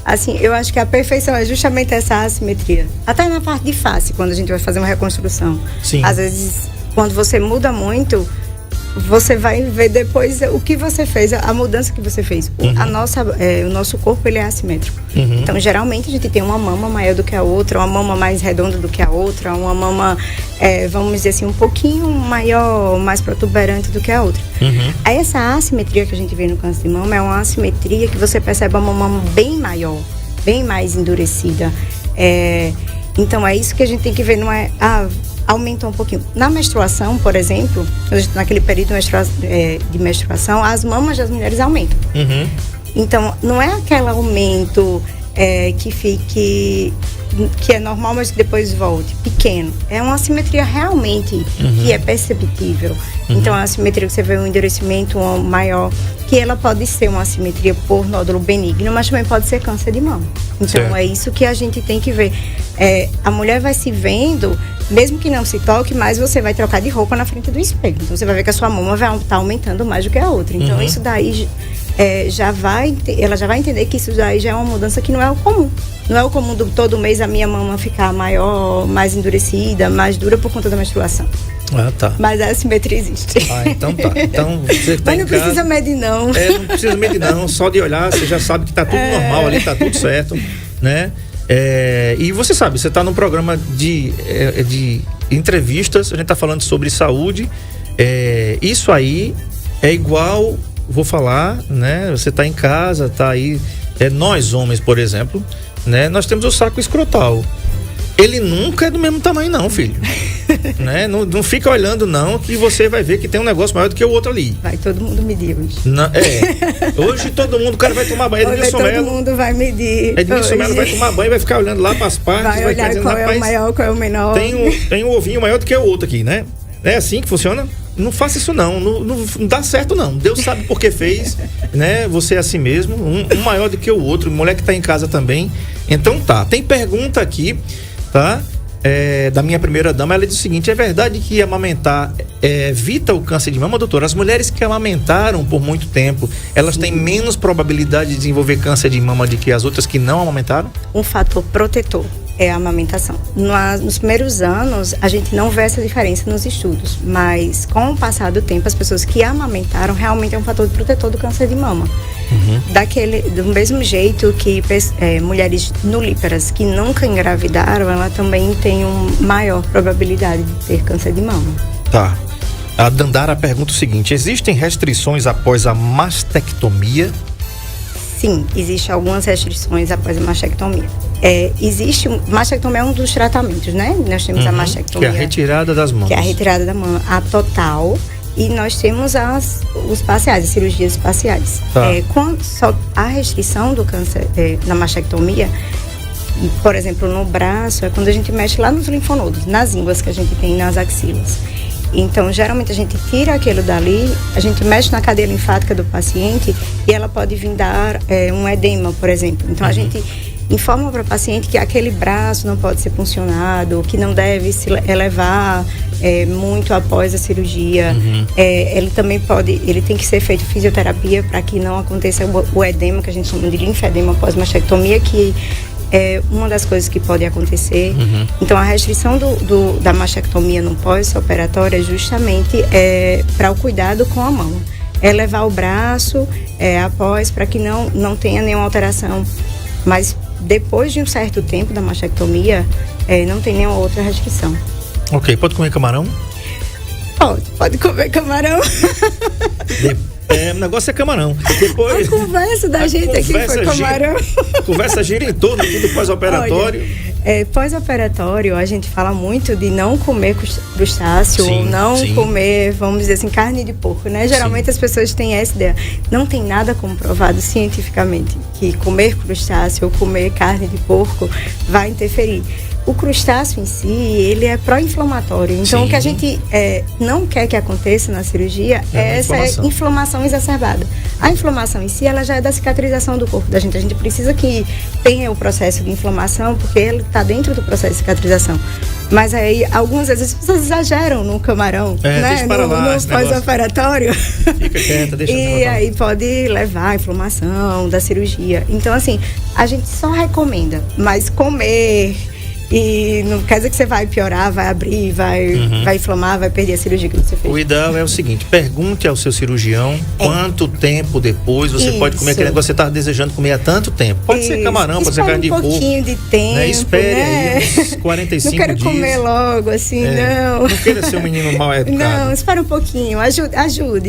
Assim, eu acho que a perfeição é justamente essa assimetria. Até na parte de face, quando a gente vai fazer uma reconstrução. Sim. Às vezes, quando você muda muito, você vai ver depois o que você fez, a mudança que você fez. O nosso corpo, ele é assimétrico. Então, geralmente, a gente tem uma mama maior do que a outra, uma mama mais redonda do que a outra, uma mama, vamos dizer assim, um pouquinho maior, mais protuberante do que a outra. Aí, essa assimetria que a gente vê no câncer de mama é uma assimetria que você percebe uma mama bem maior, bem mais endurecida. Então, é isso que a gente tem que ver, não é... aumentou um pouquinho. Na menstruação, por exemplo, naquele período de menstruação, as mamas das mulheres aumentam. Então, não é aquele aumento que é normal, mas que depois volte, pequeno. É uma assimetria realmente que é perceptível. Então, a assimetria que você vê um endurecimento maior, que ela pode ser uma assimetria por nódulo benigno, mas também pode ser câncer de mama. Então, é isso que a gente tem que ver. A mulher vai se vendo, mesmo que não se toque, mas você vai trocar de roupa na frente do espelho. Então, você vai ver que a sua mama vai estar aumentando mais do que a outra. Então, isso daí ela já vai entender que isso daí já é uma mudança que não é o comum. Não é o comum de todo mês a minha mama ficar maior, mais endurecida, mais dura por conta da menstruação. Tá. Mas a assimetria existe. Então tá. Então, você tá mas não precisa medir, não. Não precisa medir, não. Só de olhar, você já sabe que tá tudo normal ali, tá tudo certo, né? E você sabe, você está num programa de entrevistas, a gente está falando sobre saúde. Isso aí é igual, vou falar, né? Você está em casa, tá aí. Nós homens, por exemplo, né? Nós temos o saco escrotal. Ele nunca é do mesmo tamanho, não, filho. Né? Não fica olhando, não, que você vai ver que tem um negócio maior do que o outro ali. Vai todo mundo medir hoje. Hoje todo mundo, o cara vai tomar banho. Todo mundo vai medir. Edmilson Melo vai tomar banho, vai ficar olhando lá para as partes. Vai olhar dizendo, qual é o maior, qual é o menor. Tem um ovinho maior do que o outro aqui, né? É assim que funciona? Não faça isso não dá certo não. Deus sabe por que fez, né? Você é assim mesmo, um maior do que o outro, mulher que tá em casa também. Então tá, tem pergunta aqui, tá? Da minha primeira dama, ela diz o seguinte: é verdade que amamentar evita o câncer de mama, doutora? As mulheres que amamentaram por muito tempo, elas têm menos probabilidade de desenvolver câncer de mama do que as outras que não amamentaram? Um fator protetor é a amamentação. Nos primeiros anos, a gente não vê essa diferença nos estudos, mas com o passar do tempo, as pessoas que amamentaram realmente é um fator protetor do câncer de mama. Do mesmo jeito que mulheres nulíparas que nunca engravidaram, ela também tem uma maior probabilidade de ter câncer de mama. Tá. A Dandara pergunta o seguinte: existem restrições após a mastectomia? Sim, existem algumas restrições após a mastectomia. Mastectomia é um dos tratamentos, né? Nós temos a mastectomia, que é a retirada das mamas. Que é a retirada da mama, a total. E nós temos os parciais, as cirurgias parciais. Tá. Só a restrição do câncer na mastectomia, por exemplo, no braço, é quando a gente mexe lá nos linfonodos, nas ínguas que a gente tem nas axilas. Então, geralmente a gente tira aquilo dali, a gente mexe na cadeia linfática do paciente e ela pode vir dar um edema, por exemplo. Então, a gente informa para o paciente que aquele braço não pode ser puncionado, que não deve se elevar muito após a cirurgia. Ele também ele tem que ser feito fisioterapia para que não aconteça o edema, que a gente chama de linfedema pós-mastectomia, que é uma das coisas que pode acontecer. Então, a restrição da mastectomia no pós-operatório é justamente para o cuidado com a mão. É levar o braço após, para que não tenha nenhuma alteração. Mas depois de um certo tempo da mastectomia, não tem nenhuma outra restrição. Ok, pode comer camarão? Pode comer camarão. O negócio é camarão. Depois, a conversa da gente aqui foi camarão. A conversa gira em torno do pós-operatório. Pós-operatório, a gente fala muito de não comer crustáceo, ou não comer, vamos dizer assim, carne de porco, né? Geralmente as pessoas têm essa ideia. Não tem nada comprovado cientificamente que comer crustáceo ou comer carne de porco vai interferir. O crustáceo em si, ele é pró-inflamatório. Então, o que a gente não quer que aconteça na cirurgia é essa inflamação exacerbada. A inflamação em si, ela já é da cicatrização do corpo da gente. A gente precisa que tenha o processo de inflamação, porque ele está dentro do processo de cicatrização. Mas aí, algumas vezes, as pessoas exageram no camarão, né? No pós-operatório. Fica quieta, deixa E aí pode levar à inflamação da cirurgia. Então, assim, a gente só recomenda, mas comer... E não quer dizer que você vai piorar, vai abrir, vai inflamar, vai perder a cirurgia que você fez. O ideal é o seguinte: pergunte ao seu cirurgião quanto tempo depois você pode comer aquele negócio que você está desejando comer há tanto tempo. Pode ser camarão, pode ser carne de porco. Espere um pouquinho de tempo, né? Espere aí uns 45 dias. Não quero comer logo, assim, não. Não queira ser um menino mal educado. Não, espera um pouquinho, ajude,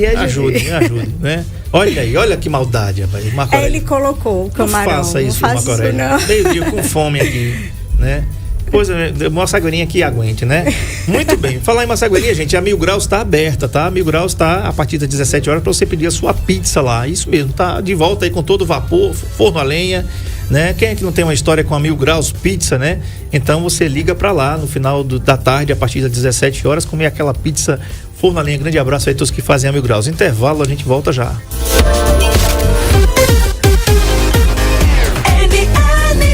né? Olha aí, olha que maldade, rapaz. Ele colocou o camarão. Não faça isso, Marco Aurélio. Meio-dia com fome aqui, né? Pois é, uma sagueirinha que aguente, né? Muito bem. Falar em Massagueirinha, gente, a Mil Graus está aberta, tá? A Mil Graus está a partir das 17 horas para você pedir a sua pizza lá. Isso mesmo, tá de volta aí com todo vapor, forno a lenha, né? Quem é que não tem uma história com a Mil Graus Pizza, né? Então você liga para lá no final da tarde, a partir das 17 horas, comer aquela pizza forno a lenha. Grande abraço aí a todos que fazem a Mil Graus. Intervalo, a gente volta já.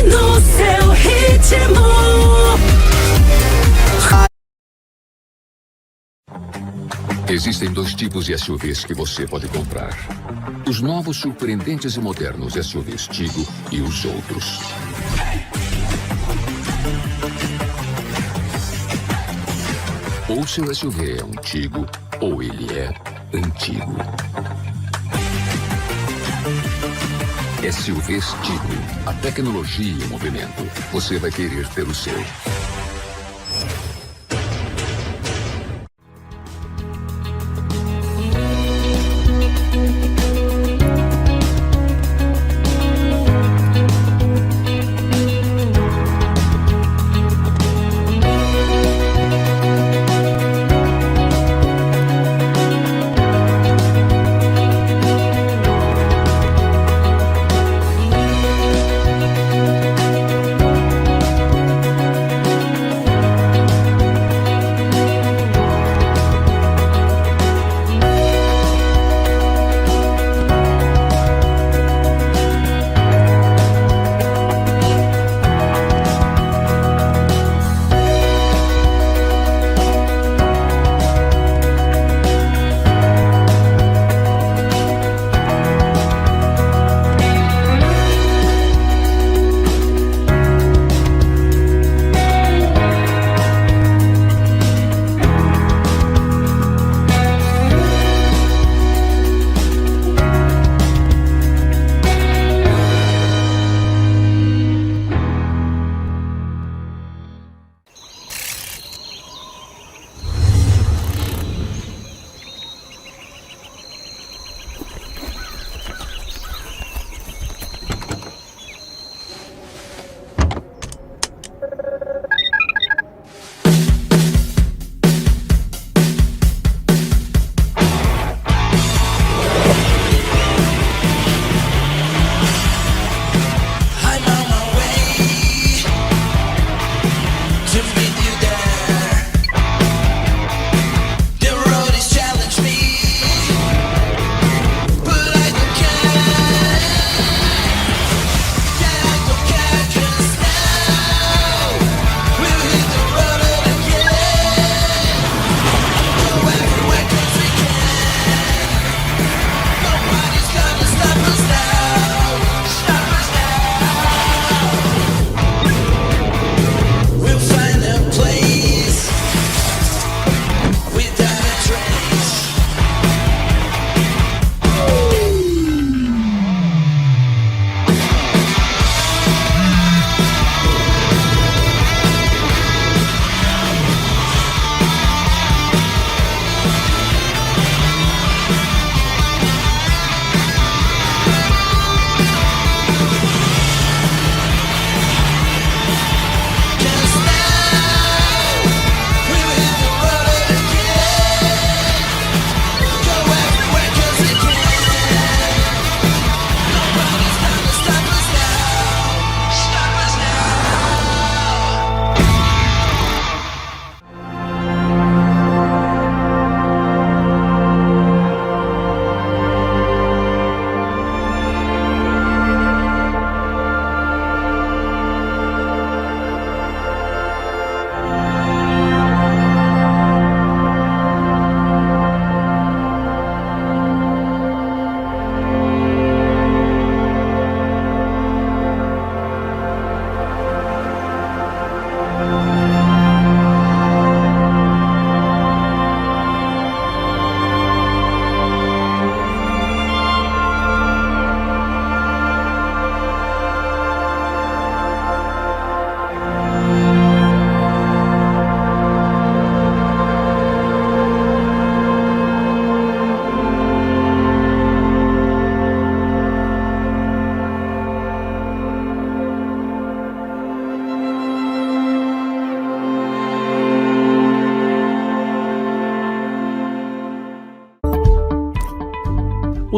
No seu ritmo. Existem 2 tipos de SUVs que você pode comprar: os novos, surpreendentes e modernos SUVs Tigo e os outros. Ou seu SUV é um Tigo, ou ele é antigo. SUV Tigo. A tecnologia em movimento. Você vai querer ter o seu.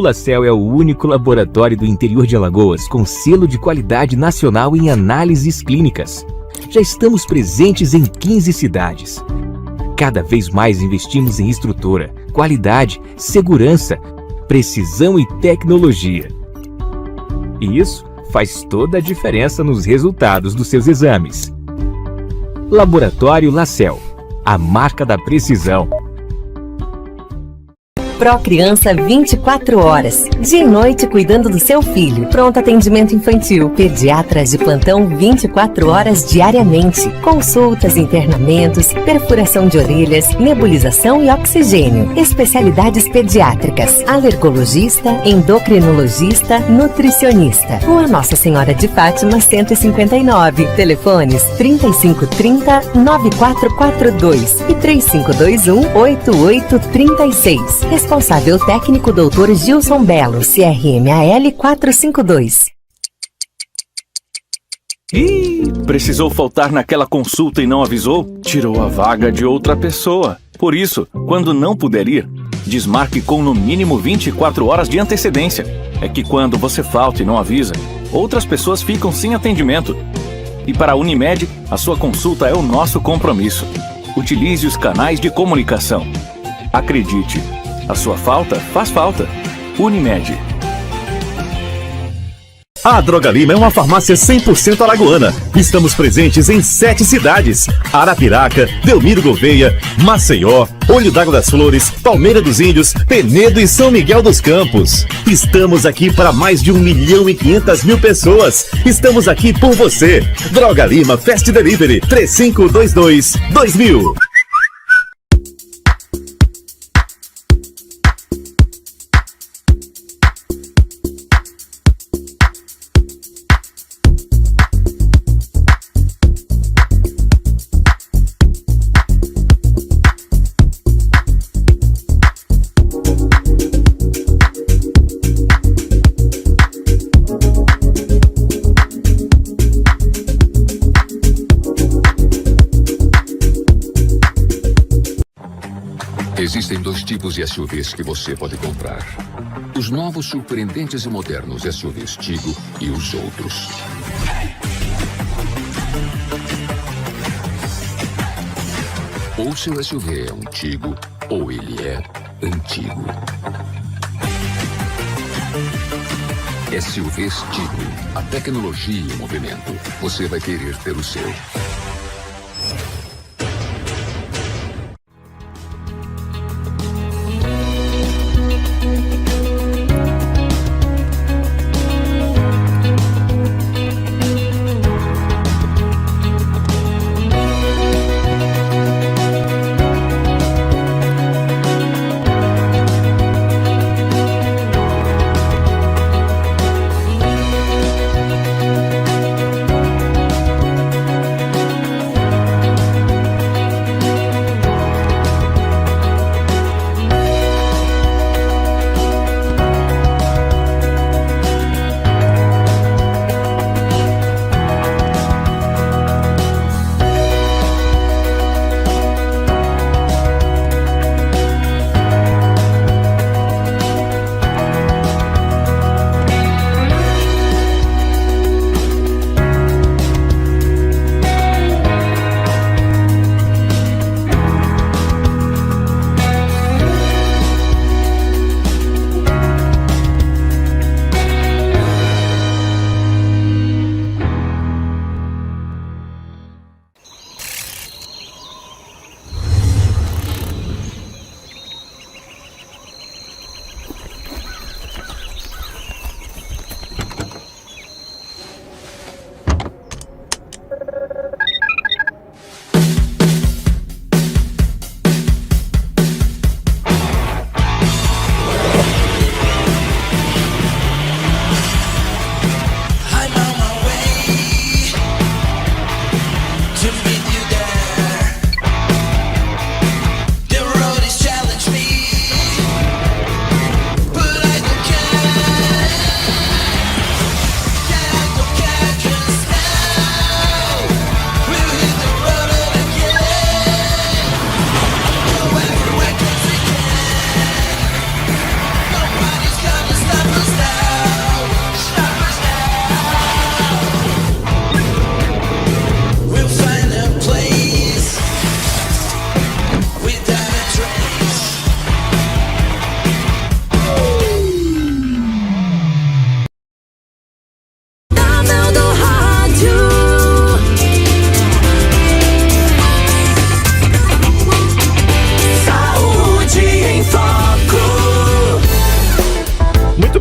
O LaCell é o único laboratório do interior de Alagoas com selo de qualidade nacional em análises clínicas. Já estamos presentes em 15 cidades. Cada vez mais investimos em estrutura, qualidade, segurança, precisão e tecnologia. E isso faz toda a diferença nos resultados dos seus exames. Laboratório LaCell, a marca da precisão. Pro Criança 24 horas, dia e noite cuidando do seu filho. Pronto atendimento infantil, pediatras de plantão 24 horas diariamente. Consultas, internamentos, perfuração de orelhas, nebulização e oxigênio. Especialidades pediátricas, alergologista, endocrinologista, nutricionista. Rua Nossa Senhora de Fátima 159. Telefones 3530-9442 e 3521-8836. Responsável técnico Dr. Gilson Belo, CRMAL 452. Ih, precisou faltar naquela consulta e não avisou? Tirou a vaga de outra pessoa. Por isso, quando não puder ir, desmarque com no mínimo 24 horas de antecedência. É que quando você falta e não avisa, outras pessoas ficam sem atendimento. E para a Unimed, a sua consulta é o nosso compromisso. Utilize os canais de comunicação. Acredite, a sua falta faz falta. Unimed. A Droga Lima é uma farmácia 100% alagoana. Estamos presentes em 7 cidades: Arapiraca, Delmiro Gouveia, Maceió, Olho d'Água das Flores, Palmeira dos Índios, Penedo e São Miguel dos Campos. Estamos aqui para mais de 1.500.000 pessoas. Estamos aqui por você. Droga Lima Fast Delivery 3522-2000. Existem 2 tipos de SUVs que você pode comprar. Os novos, surpreendentes e modernos SUVs Tigo e os outros. Ou seu SUV é um Tigo, ou ele é antigo. SUVs Tigo. A tecnologia e o movimento. Você vai querer ter o seu.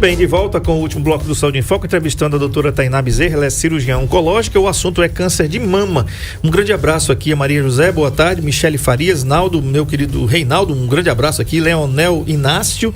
bem, de volta com o último bloco do Saúde em Foco, entrevistando a doutora Tainá Bezerra, ela é cirurgiã oncológica, o assunto é câncer de mama. Um grande abraço aqui a Maria José, boa tarde, Michele Farias, Naldo, meu querido Reinaldo, um grande abraço aqui, Leonel Inácio,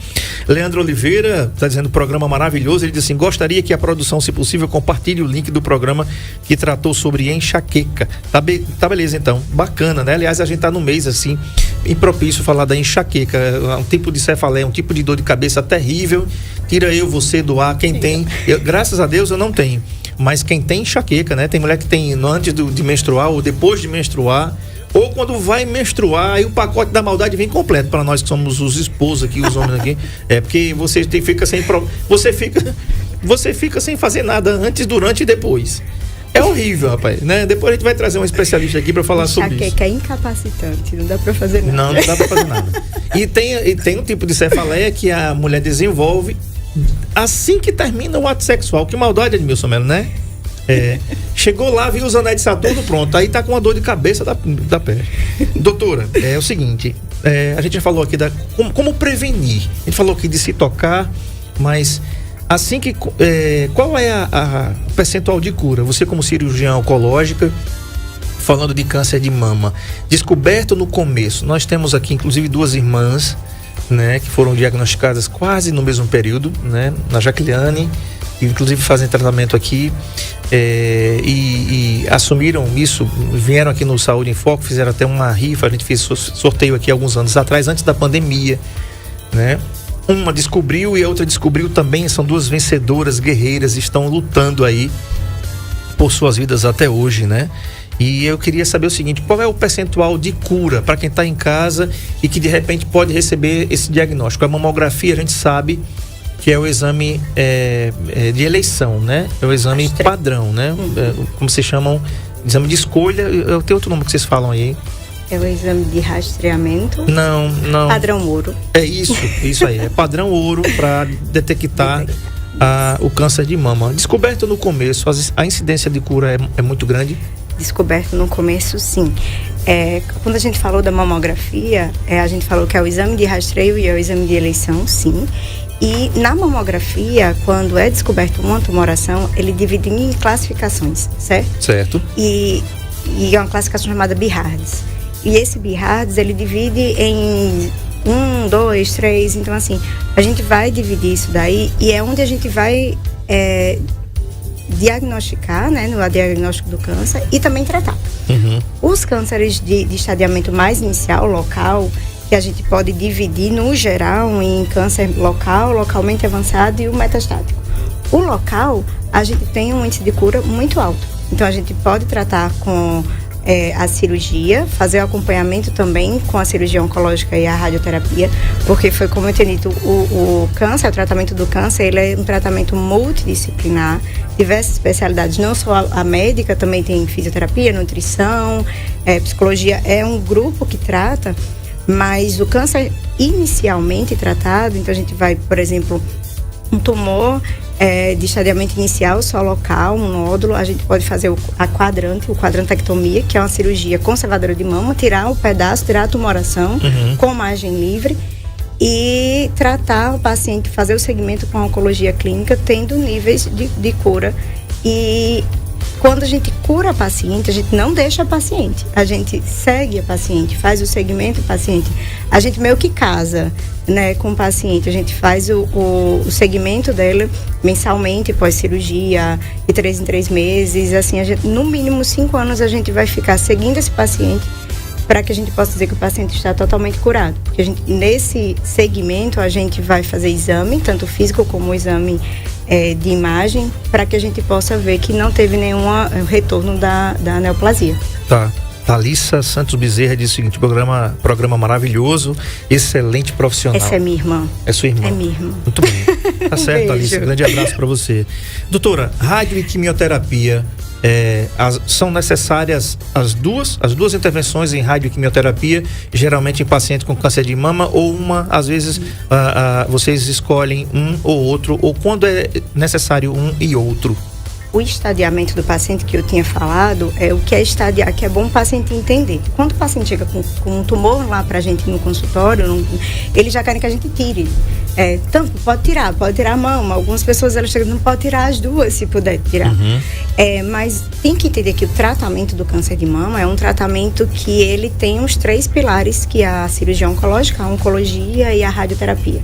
Leandro Oliveira, está dizendo programa maravilhoso, ele diz assim, gostaria que a produção, se possível, compartilhe o link do programa que tratou sobre enxaqueca. Tá beleza então, bacana, né? Aliás, a gente tá no mês assim, impropício falar da enxaqueca, um tipo de cefaleia, um tipo de dor de cabeça terrível, tira você do ar, quem tem, graças a Deus eu não tenho, mas quem tem enxaqueca, né? Tem mulher que tem antes de menstruar ou depois de menstruar, ou quando vai menstruar, aí o pacote da maldade vem completo para nós que somos os esposos aqui, os homens aqui, porque você fica sem fazer nada antes, durante e depois. É horrível, rapaz, né? Depois a gente vai trazer um especialista aqui para falar sobre isso. Enxaqueca é incapacitante, não dá para fazer nada. Não dá para fazer nada. E tem um tipo de cefaleia que a mulher desenvolve assim que termina o ato sexual. Que maldade, Edmilson Melo, né? Chegou lá, viu os anéis de Saturno, pronto. Aí tá com uma dor de cabeça da pele. Doutora, é o seguinte, a gente já falou aqui como prevenir. A gente falou aqui de se tocar, mas assim que qual é o percentual de cura? Você como cirurgiã oncológica, falando de câncer de mama, descoberto no começo, nós temos aqui inclusive duas irmãs, né, que foram diagnosticadas quase no mesmo período, né, na Jaqueliane, que inclusive fazem tratamento aqui, e assumiram isso, vieram aqui no Saúde em Foco, fizeram até uma rifa, a gente fez sorteio aqui alguns anos atrás, antes da pandemia, né? Uma descobriu e a outra descobriu também, são duas vencedoras, guerreiras, estão lutando aí por suas vidas até hoje, né? E eu queria saber o seguinte, qual é o percentual de cura para quem está em casa e que de repente pode receber esse diagnóstico? A mamografia, a gente sabe que é o exame de eleição, né? É o exame padrão, né? Como vocês chamam, exame de escolha, tem outro nome que vocês falam aí. É o exame de rastreamento? Não. Padrão ouro. É isso aí. É padrão ouro para detectar o câncer de mama. Descoberto no começo, a incidência de cura é muito grande? Descoberto no começo, sim. Quando a gente falou da mamografia, a gente falou que é o exame de rastreio e é o exame de eleição, sim. E na mamografia, quando é descoberto uma tumoração, ele divide em classificações, certo? Certo. E é uma classificação chamada BIHARDS. E esse BIHARDS, ele divide em 1, 2, 3. Então, assim, a gente vai dividir isso daí e é onde a gente vai diagnosticar, né, no diagnóstico do câncer e também tratar. Uhum. Os cânceres de estadiamento mais inicial, local, que a gente pode dividir, no geral, em câncer local, localmente avançado e o metastático. O local, a gente tem um índice de cura muito alto. Então, a gente pode tratar com a cirurgia, fazer o acompanhamento também com a cirurgia oncológica e a radioterapia, porque foi como eu tinha dito, o câncer, o tratamento do câncer, ele é um tratamento multidisciplinar, diversas especialidades, não só a médica, também tem fisioterapia, nutrição, psicologia, é um grupo que trata, mas o câncer inicialmente tratado, então a gente vai, por exemplo, um tumor de estadiamento inicial, só local, um nódulo, a gente pode fazer o quadrantectomia, que é uma cirurgia conservadora de mama, tirar o pedaço, tirar a tumoração com margem livre e tratar o paciente, fazer o segmento com a oncologia clínica, tendo níveis de cura. E quando a gente cura a paciente, a gente não deixa a paciente, a gente segue a paciente, faz o segmento do paciente, a gente meio que casa, né, com o paciente, a gente faz o segmento dela mensalmente, pós-cirurgia, de 3 em 3 meses, assim, no mínimo 5 anos a gente vai ficar seguindo esse paciente para que a gente possa dizer que o paciente está totalmente curado, porque nesse segmento a gente vai fazer exame, tanto físico como o exame de imagem, para que a gente possa ver que não teve nenhum retorno da neoplasia. Tá. Thalissa Santos Bezerra diz o seguinte, programa maravilhoso, excelente profissional. Essa é minha irmã. É sua irmã? É minha irmã. Muito bem. Tá certo, Thalissa. Grande abraço para você. Doutora, rádio e quimioterapia, são necessárias as duas intervenções em rádio e quimioterapia, geralmente em paciente com câncer de mama, ou às vezes vocês escolhem um ou outro, ou quando é necessário um e outro? O estadiamento do paciente que eu tinha falado é o que é estadiar, que é bom o paciente entender. Quando o paciente chega com um tumor lá pra gente no consultório, eles já querem que a gente tire. tanto pode tirar a mama. Algumas pessoas elas chegam, não pode tirar as duas se puder tirar. Mas tem que entender que o tratamento do câncer de mama é um tratamento que ele tem os 3 pilares, que é a cirurgia oncológica, a oncologia e a radioterapia.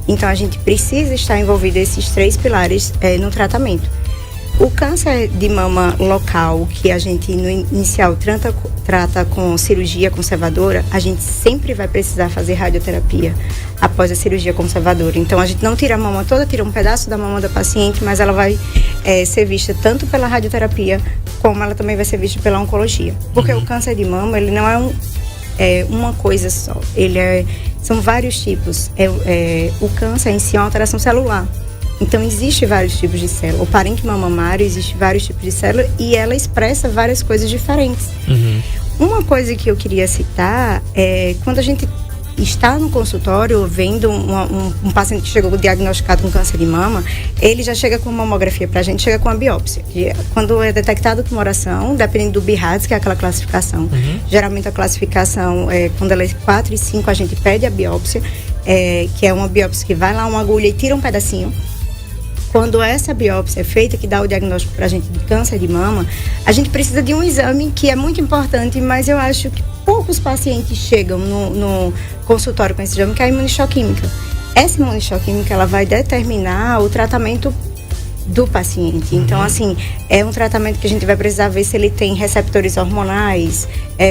Então a gente precisa estar envolvido esses 3 pilares no tratamento. O câncer de mama local, que a gente no inicial trata com cirurgia conservadora, a gente sempre vai precisar fazer radioterapia após a cirurgia conservadora. Então a gente não tira a mama toda, tira um pedaço da mama da paciente, mas ela vai ser vista tanto pela radioterapia, como ela também vai ser vista pela oncologia. Porque o câncer de mama, ele não é uma coisa só, são vários tipos. O câncer em si é uma alteração celular. Então, existe vários tipos de célula. O parênquima mamário, existe vários tipos de célula e ela expressa várias coisas diferentes. Uma coisa que eu queria citar é quando a gente está no consultório vendo um paciente que chegou diagnosticado com câncer de mama, ele já chega com mamografia pra gente, chega com a biópsia. Quando é detectada a tumoração, dependendo do BIRADS, que é aquela classificação, geralmente a classificação, quando ela é 4 e 5, a gente pede a biópsia, que é uma biópsia que vai lá uma agulha e tira um pedacinho. Quando essa biópsia é feita, que dá o diagnóstico para a gente de câncer de mama, a gente precisa de um exame que é muito importante, mas eu acho que poucos pacientes chegam no consultório com esse exame, que é a imunistoquímica. Essa imunistoquímica, ela vai determinar o tratamento do paciente. Então, assim, é um tratamento que a gente vai precisar ver se ele tem receptores hormonais,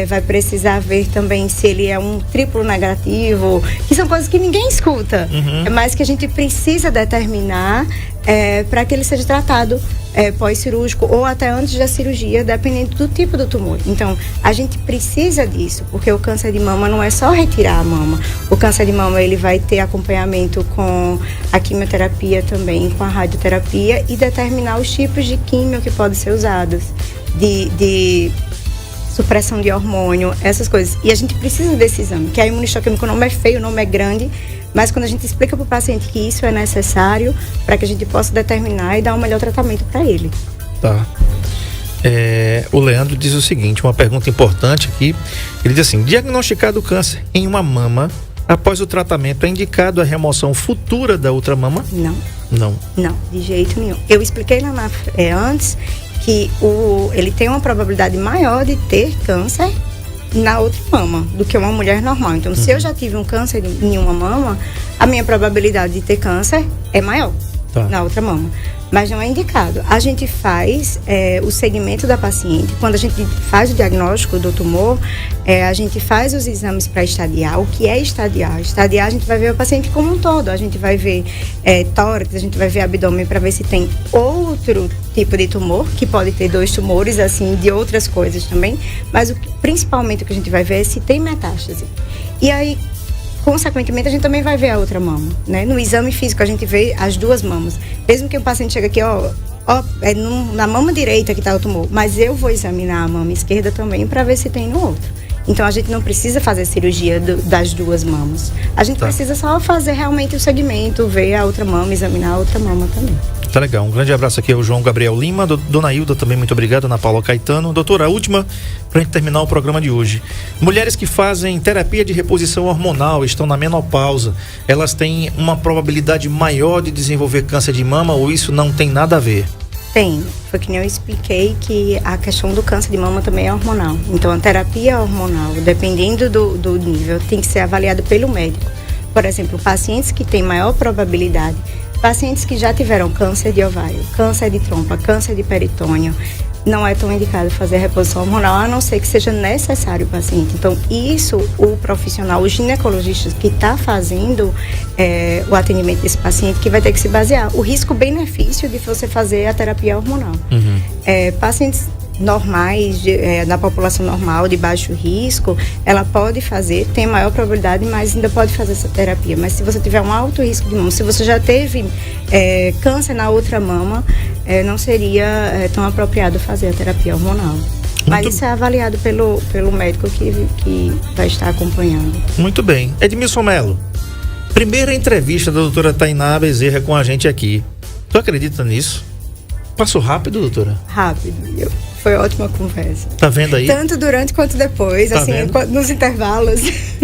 vai precisar ver também se ele é um triplo negativo, que são coisas que ninguém escuta, mas que a gente precisa determinar para que ele seja tratado pós-cirúrgico ou até antes da cirurgia, dependendo do tipo do tumor. Então, a gente precisa disso, porque o câncer de mama não é só retirar a mama. O câncer de mama, ele vai ter acompanhamento com a quimioterapia também, com a radioterapia e determinar os tipos de quimio que podem ser usados, de supressão de hormônio, essas coisas. E a gente precisa desse exame, que a imunistoquímica, o nome é feio, o nome é grande, mas quando a gente explica para o paciente que isso é necessário para que a gente possa determinar e dar um melhor tratamento para ele. Tá. O Leandro diz o seguinte, uma pergunta importante aqui. Ele diz assim: diagnosticado câncer em uma mama, após o tratamento, é indicado a remoção futura da outra mama? Não. Não. Não, de jeito nenhum. Eu expliquei lá antes que ele tem uma probabilidade maior de ter câncer na outra mama do que uma mulher normal. Então, se eu já tive um câncer em uma mama, a minha probabilidade de ter câncer é maior na outra mama. Mas não é indicado. A gente faz o segmento da paciente. Quando a gente faz o diagnóstico do tumor, a gente faz os exames para estadiar. O que é estadiar? Estadiar, a gente vai ver o paciente como um todo. A gente vai ver tórax, a gente vai ver abdômen para ver se tem outro tipo de tumor, que pode ter 2 tumores, assim, de outras coisas também. Mas principalmente o que a gente vai ver é se tem metástase. E aí, consequentemente, a gente também vai ver a outra mama, né? No exame físico, a gente vê as 2 mamas. Mesmo que o paciente chegue aqui, na mama direita que está o tumor, mas eu vou examinar a mama esquerda também para ver se tem no outro. Então, a gente não precisa fazer cirurgia das 2 mamas. A gente precisa só fazer realmente o segmento, ver a outra mama, examinar a outra mama também. Tá legal. Um grande abraço aqui ao João Gabriel Lima, Dona Hilda também, muito obrigado, Ana Paula Caetano. Doutora, a última pra gente terminar o programa de hoje. Mulheres que fazem terapia de reposição hormonal, estão na menopausa, elas têm uma probabilidade maior de desenvolver câncer de mama ou isso não tem nada a ver? Tem. Foi que nem eu expliquei que a questão do câncer de mama também é hormonal. Então, a terapia hormonal, dependendo do nível, tem que ser avaliada pelo médico. Por exemplo, pacientes que têm maior probabilidade, pacientes que já tiveram câncer de ovário, câncer de trompa, câncer de peritônio, não é tão indicado fazer reposição hormonal, a não ser que seja necessário o paciente. Então, isso, o profissional, o ginecologista que está fazendo o atendimento desse paciente, que vai ter que se basear. O risco-benefício de você fazer a terapia hormonal. Pacientes normais, da população normal, de baixo risco, ela pode fazer, tem maior probabilidade, mas ainda pode fazer essa terapia. Mas se você tiver um alto risco de mama, se você já teve câncer na outra mama, não seria tão apropriado fazer a terapia hormonal. Mas isso é avaliado pelo médico que vai estar acompanhando. Muito bem. Edmilson Melo, primeira entrevista da doutora Tainá Bezerra com a gente aqui. Tu acredita nisso? Passou rápido, doutora? Rápido. Foi ótima conversa. Tá vendo aí? Tanto durante quanto depois, Tá assim, vendo? nos intervalos.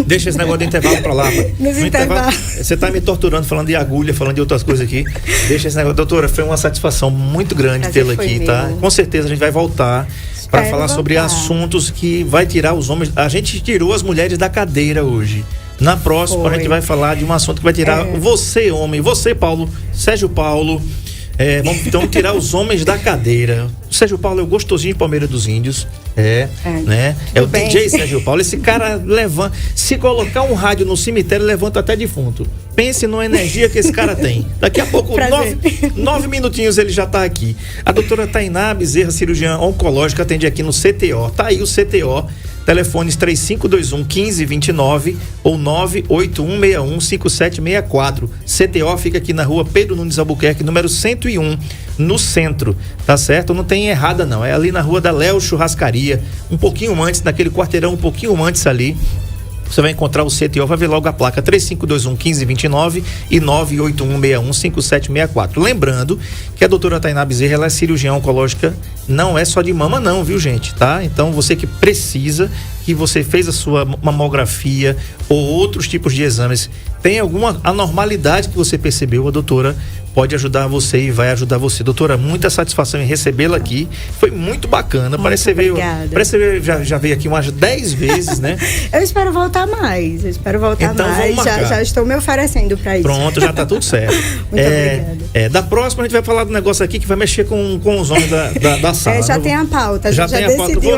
Deixa esse negócio de intervalo pra lá. Nos No intervalos. Você tá me torturando, falando de agulha, falando de outras coisas aqui. Deixa esse negócio. Doutora, foi uma satisfação muito grande Prazer tê-la foi aqui, meu. tá? Com certeza a gente vai voltar para Espero falar sobre voltar. assuntos que vai tirar os homens. A gente tirou as mulheres da cadeira hoje. Na próxima Foi. a gente vai falar de um assunto que vai tirar você, homem, você, Paulo, Sérgio Paulo. Vamos então tirar os homens da cadeira. O Sérgio Paulo é o gostosinho de Palmeira dos Índios. Né? É o tudo bem. DJ Sérgio Paulo. Esse cara levanta. Se colocar um rádio no cemitério, levanta até defunto. Pense numa energia que esse cara tem. Daqui a pouco, Prazer. 9 minutinhos, ele já tá aqui. A doutora Tainá Bezerra, cirurgiã oncológica, atende aqui no CTO. Tá aí o CTO. Telefones 3521-1529 ou 981615764. CTO fica aqui na rua Pedro Nunes Albuquerque, número 101, no centro, tá certo? Não tem errada não, é ali na rua da Léo Churrascaria, um pouquinho antes, naquele quarteirão um pouquinho antes ali. Você vai encontrar o CTO, vai ver logo a placa 3521-1529 e 981615764. Lembrando que a doutora Tainá Bezerra, ela é cirurgiã oncológica, não é só de mama não, viu gente, tá? Então você que precisa, que você fez a sua mamografia ou outros tipos de exames, tem alguma anormalidade que você percebeu, a doutora pode ajudar você e vai ajudar você. Doutora, muita satisfação em recebê-la aqui. Foi muito bacana. Parece que você veio, já veio aqui umas 10 vezes, né? Eu espero voltar mais. Então, mais. vamos marcar. Já estou me oferecendo para isso. Pronto, já tá tudo certo. Muito obrigada. Da próxima a gente vai falar do negócio aqui que vai mexer com os homens da sala. Já tem a pauta, já tem a pauta. decidiu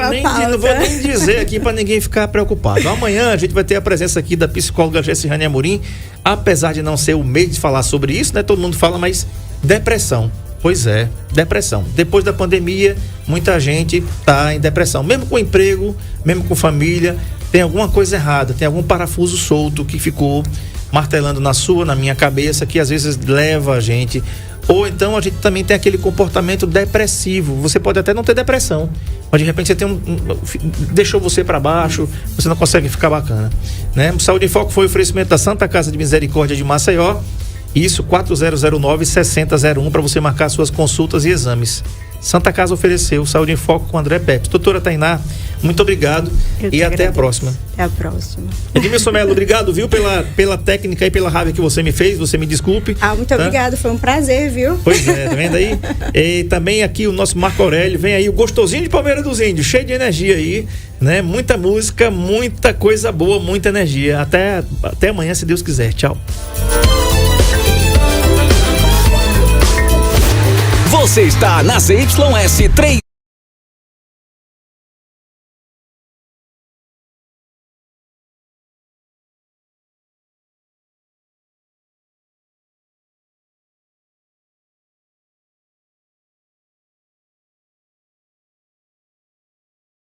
Não vou nem dizer aqui para ninguém ficar preocupado. Amanhã a gente vai ter a presença aqui da psicóloga Jessirane Amorim, apesar de não ser o meio de falar sobre isso, né? Todo mundo fala, mas depressão. Pois é, depressão. Depois da pandemia, muita gente tá em depressão. Mesmo com emprego, mesmo com família, tem alguma coisa errada, tem algum parafuso solto que ficou martelando na minha cabeça, que às vezes leva a gente. Ou então a gente também tem aquele comportamento depressivo. Você pode até não ter depressão, mas de repente você tem deixou você para baixo, você não consegue ficar bacana, né? Saúde em Foco foi o oferecimento da Santa Casa de Misericórdia de Maceió. Isso, 4009-6001 para você marcar suas consultas e exames. Santa Casa ofereceu Saúde em Foco com André Pepe. Doutora Tainá, muito obrigado e até a próxima. Até a próxima. Edmilson Melo, obrigado, viu, pela técnica e pela raiva que você me fez, você me desculpe. Muito obrigado, foi um prazer, viu? Pois é, tá vendo aí? E também aqui o nosso Marco Aurélio, vem aí o gostosinho de Palmeira dos Índios, cheio de energia aí, né? Muita música, muita coisa boa, muita energia. Até amanhã, se Deus quiser. Tchau. Você está na ZYS 3.